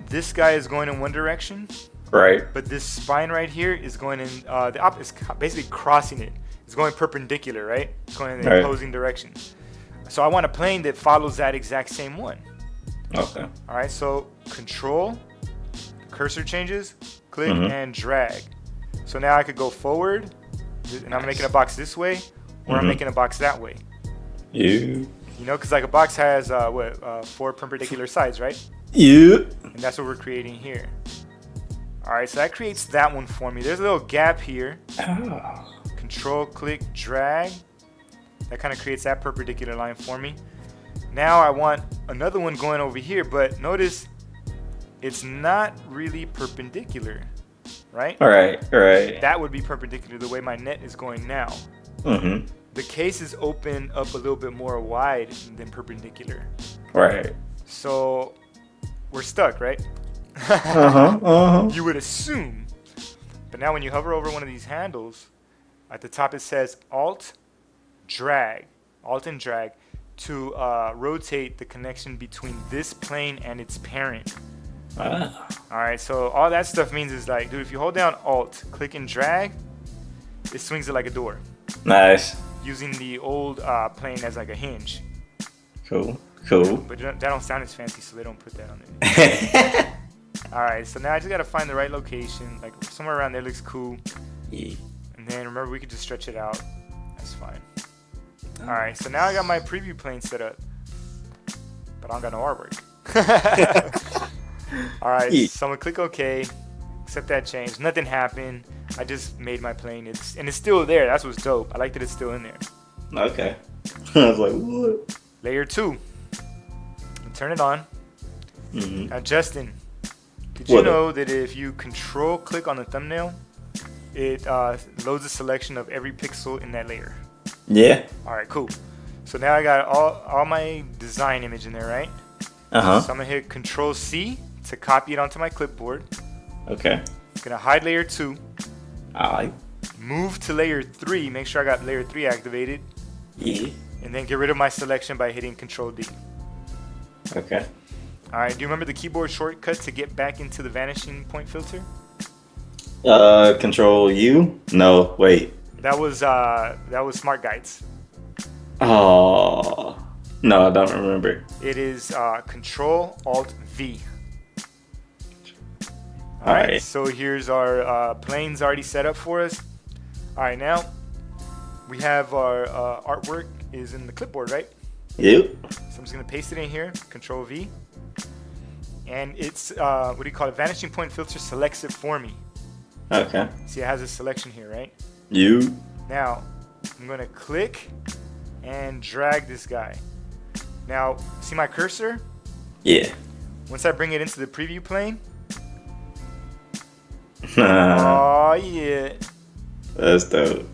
this guy is going in one direction, Right. but this spine right here is going in the opposite. It's basically crossing it. It's going perpendicular, right? It's going in the opposing direction. So I want a plane that follows that exact same one. Okay. All right, so control, cursor changes, click and drag. So now I could go forward, and I'm making a box this way, or I'm making a box that way. You know, because like a box has 4 perpendicular sides, right? And that's what we're creating here. All right, so that creates that one for me. There's a little gap here. Control, click, drag. That kind of creates that perpendicular line for me. Now I want another one going over here, but notice it's not really perpendicular, right? All right. That would be perpendicular the way my net is going now. The case is open up a little bit more wide than perpendicular. Right. So we're stuck, right? You would assume. But now when you hover over one of these handles, at the top it says Alt and drag to rotate the connection between this plane and its parent. All right, so all that stuff means is like, dude, if you hold down Alt, click and drag, it swings it like a door. Nice. Using the old plane as like a hinge. Cool. But that don't sound as fancy, so they don't put that on it. All right, so now I just gotta find the right location. Like somewhere around there looks cool. Yeah. And then remember, we could just stretch it out. That's fine. All right, so now I got my preview plane set up, but I don't got no artwork. All right, so I'm gonna click OK, accept that change. Nothing happened. I just made my plane. It's still there. That's what's dope. I like that it's still in there. Okay. I was like, what? Layer 2. Turn it on. Now, Justin, did you know that if you control click on the thumbnail, it loads a selection of every pixel in that layer? Yeah. All right, cool. So now I got all my design image in there, right? So I'm gonna hit Control C to copy it onto my clipboard. Okay. Gonna hide layer 2. Alright. Move to layer 3. Make sure I got layer 3 activated. Yeah. And then get rid of my selection by hitting Control D. Okay. All right. Do you remember the keyboard shortcut to get back into the vanishing point filter? Control U? No, wait. That was Smart Guides. Oh. No, I don't remember. It is Control Alt V. All right. So here's our planes already set up for us. All right, now we have our artwork is in the clipboard, right? Yep. So I'm just gonna paste it in here. Control V. And it's what do you call it? Vanishing point filter selects it for me. Okay. See, it has a selection here, right? You. Now I'm gonna click and drag this guy. Now, see my cursor? Yeah. Once I bring it into the preview plane. Oh yeah. That's dope.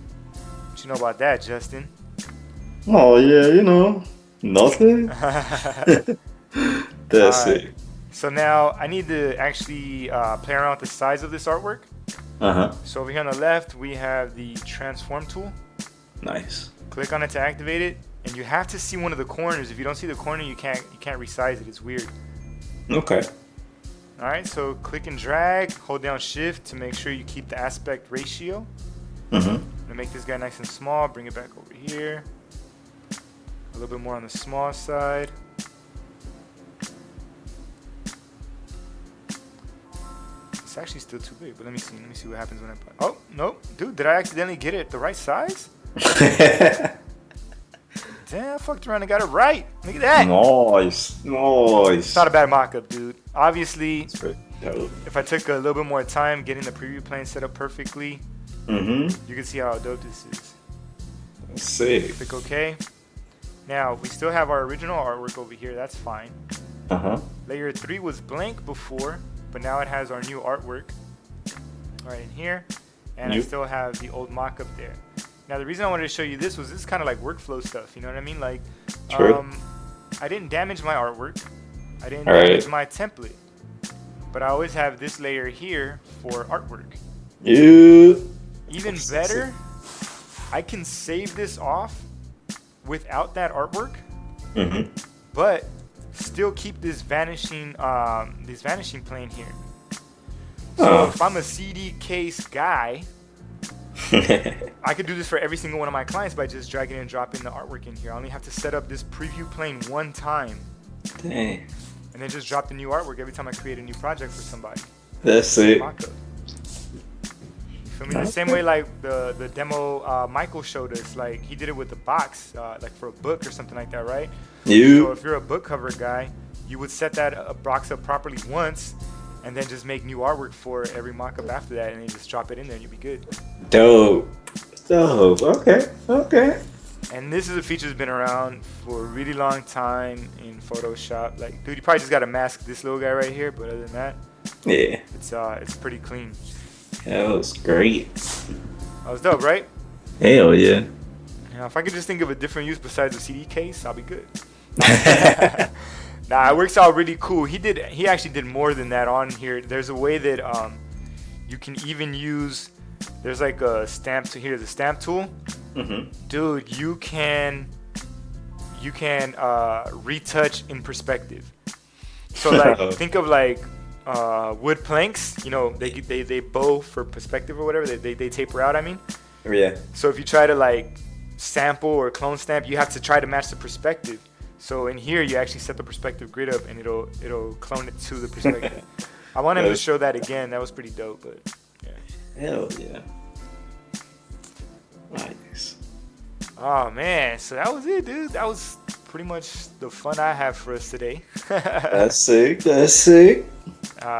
What you know about that, Justin? Oh yeah, you know, nothing. That's it. So now I need to actually play around with the size of this artwork. So over here on the left, we have the transform tool. Nice. Click on it to activate it, and you have to see one of the corners. If you don't see the corner, you can't resize it. It's weird. Okay. All right, so click and drag, hold down shift to make sure you keep the aspect ratio. I'm gonna make this guy nice and small, bring it back over here. A little bit more on the small side. It's actually still too big, but let me see what happens when I put. Oh, nope. Dude, did I accidentally get it the right size? Damn, I fucked around and got it right. Look at that. Nice. It's not a bad mock-up, dude. Obviously, dope. if I took a little bit more time getting the preview plane set up perfectly, you can see how dope this is. Sick. Click OK. Now, we still have our original artwork over here. That's fine. Layer 3 was blank before, but now it has our new artwork right in here. And I still have the old mock-up there. Now, the reason I wanted to show you this was this is kind of like workflow stuff. You know what I mean? Like, I didn't damage my artwork. I didn't damage my template. But I always have this layer here for artwork. Even better, I can save this off without that artwork, but still keep this vanishing plane here. So if I'm a CD case guy, I could do this for every single one of my clients by just dragging and dropping the artwork in here. I only have to set up this preview plane one time. Dang. And then just drop the new artwork every time I create a new project for somebody. That's it. Mock-up. You feel me? The same way like the demo Michael showed us, like he did it with the box, like for a book or something like that, right? So if you're a book cover guy, you would set that box up properly once, and then just make new artwork for every mock-up after that, and then just drop it in there, and you'll be good. Dope. Okay. And this is a feature that's been around for a really long time in Photoshop. Like, dude, you probably just gotta mask this little guy right here, but other than that, yeah, it's pretty clean. That was great. That was dope, right? Hell yeah. Now, if I could just think of a different use besides a CD case, I'll be good. Nah, it works out really cool. He actually did more than that on here. There's a way that you can even use. There's like a stamp to here, the stamp tool. Mm-hmm. Dude, you can retouch in perspective. So like think of like wood planks. You know, they bow for perspective or whatever. They taper out. I mean. Yeah. So if you try to like sample or clone stamp, you have to try to match the perspective. So in here, you actually set the perspective grid up, and it'll clone it to the perspective. I want him to show that again. That was pretty dope, but yeah. Hell yeah. Nice. Oh man, so that was it, dude. That was pretty much the fun I have for us today. That's sick. That's sick.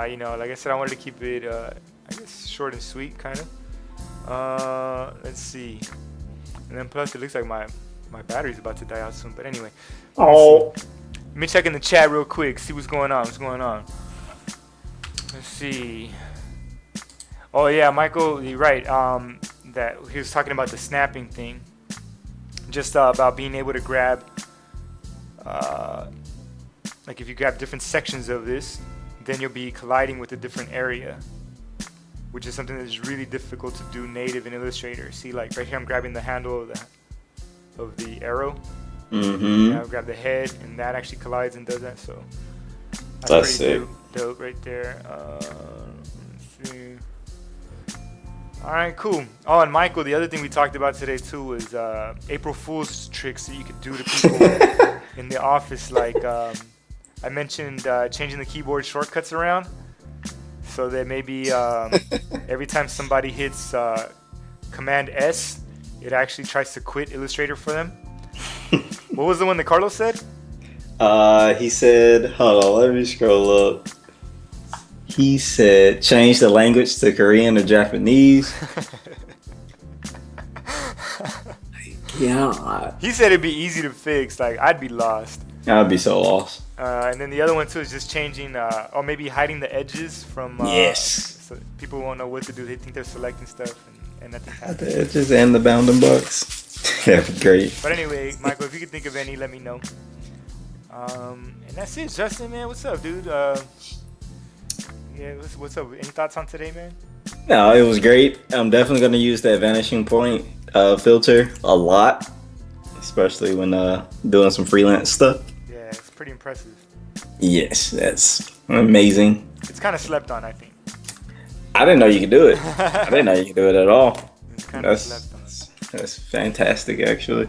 You know, like I said, I wanted to keep it, I guess, short and sweet, kind of. Let's see. And then plus, it looks like my battery's about to die out soon. But anyway. Oh. Let me check in the chat real quick. See what's going on. Let's see. Oh yeah, Michael, you're right. That he was talking about the snapping thing. Just about being able to grab, like if you grab different sections of this, then you'll be colliding with a different area, which is something that's really difficult to do native in Illustrator. See, like right here, I'm grabbing the handle of the arrow. Mm-hmm. I'll grab the head, and that actually collides and does that. So that's pretty dope right there. Let's see. All right, cool. Oh, and Michael, the other thing we talked about today too was April Fool's tricks that you could do to people in the office. Like I mentioned, changing the keyboard shortcuts around, so that maybe every time somebody hits Command S, it actually tries to quit Illustrator for them. What was the one that Carlos said? He said, hold on, let me scroll up. He said, change the language to Korean or Japanese. God. He said it'd be easy to fix. Like, I'd be lost. I'd be so lost. And then the other one too is just changing, or maybe hiding the edges from. Yes. So people won't know what to do. They think they're selecting stuff, and nothing happens. The edges and the bounding box. That'd be great. But anyway, Michael, if you could think of any, let me know. And that's it, Justin, man. What's up, dude? Yeah, what's up? Any thoughts on today, man? No, it was great. I'm definitely going to use that vanishing point filter a lot, especially when doing some freelance stuff. Yeah, it's pretty impressive. Yes, that's amazing. It's kind of slept on, I think. I didn't know you could do it. I didn't know you could do it at all. It's kind of slept on. That's fantastic, actually.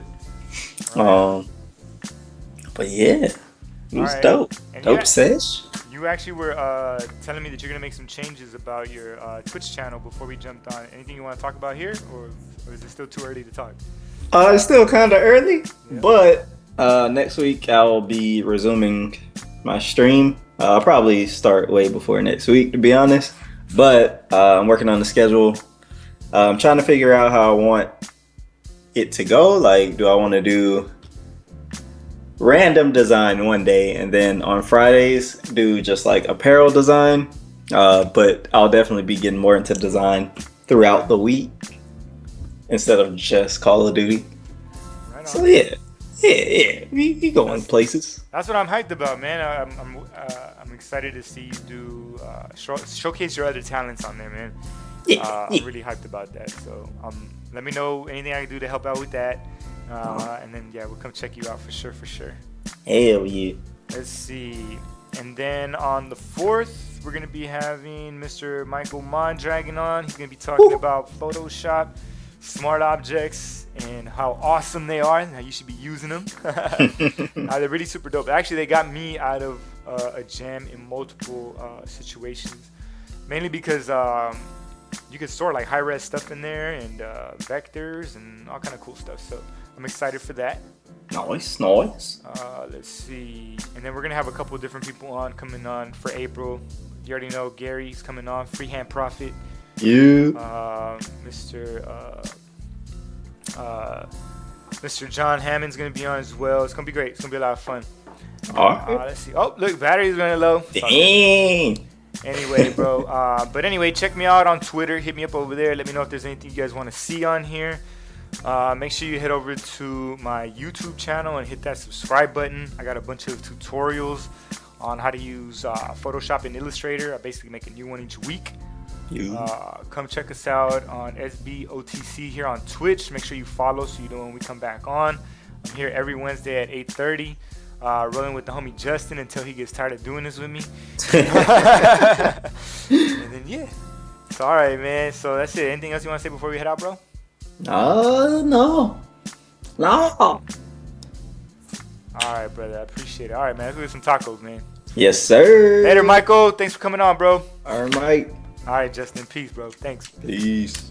But yeah, it was dope. And dope sesh. You actually were telling me that you're gonna make some changes about your Twitch channel before we jumped on. Anything you want to talk about here, or is it still too early to talk? It's still kind of early, but next week I'll be resuming my stream. I'll probably start way before next week, to be honest. But I'm working on the schedule. I'm trying to figure out how I want it to go. Like, do I want to do random design one day and then on Fridays do just like apparel design? But I'll definitely be getting more into design throughout the week instead of just Call of Duty. Right on. So yeah, we going places. That's what I'm hyped about, man. I'm excited to see you do showcase your other talents on there, man. I'm really hyped about that. So let me know anything I can do to help out with that. And then we'll come check you out for sure. Hell yeah. Let's see. And then on the 4th, we're gonna be having Mr. Michael Mondragon on. He's gonna be talking about Photoshop. smart objects and how awesome they are and how you should be using them. They're really super dope. Actually, they got me out of a jam in multiple situations, mainly because you can store like high-res stuff in there and vectors and all kind of cool stuff. So I'm excited for that. Nice. Let's see. And then we're going to have a couple of different people coming on for April. You already know Gary's coming on, Freehand Profit. You. Mr. John Hammond's going to be on as well. It's going to be great. It's going to be a lot of fun. All right. Let's see. Oh, look, battery's running low. Dang. Anyway, bro. But anyway, check me out on Twitter. Hit me up over there. Let me know if there's anything you guys want to see on here. Make sure you head over to my YouTube channel and hit that subscribe button. I got a bunch of tutorials on how to use Photoshop and Illustrator. I basically make a new one each week. Come check us out on SBOTC here on Twitch. Make sure you follow so you know when we come back on. I'm here every Wednesday at 8:30. Rolling with the homie Justin until he gets tired of doing this with me. And then yeah, it's all right, man. So that's it. Anything else you want to say before we head out, bro? No. All right, brother. I appreciate it. All right, man. Let's go get some tacos, man. Yes, sir. Later, Michael. Thanks for coming on, bro. All right, Mike. All right, Justin. Peace, bro. Thanks. Peace.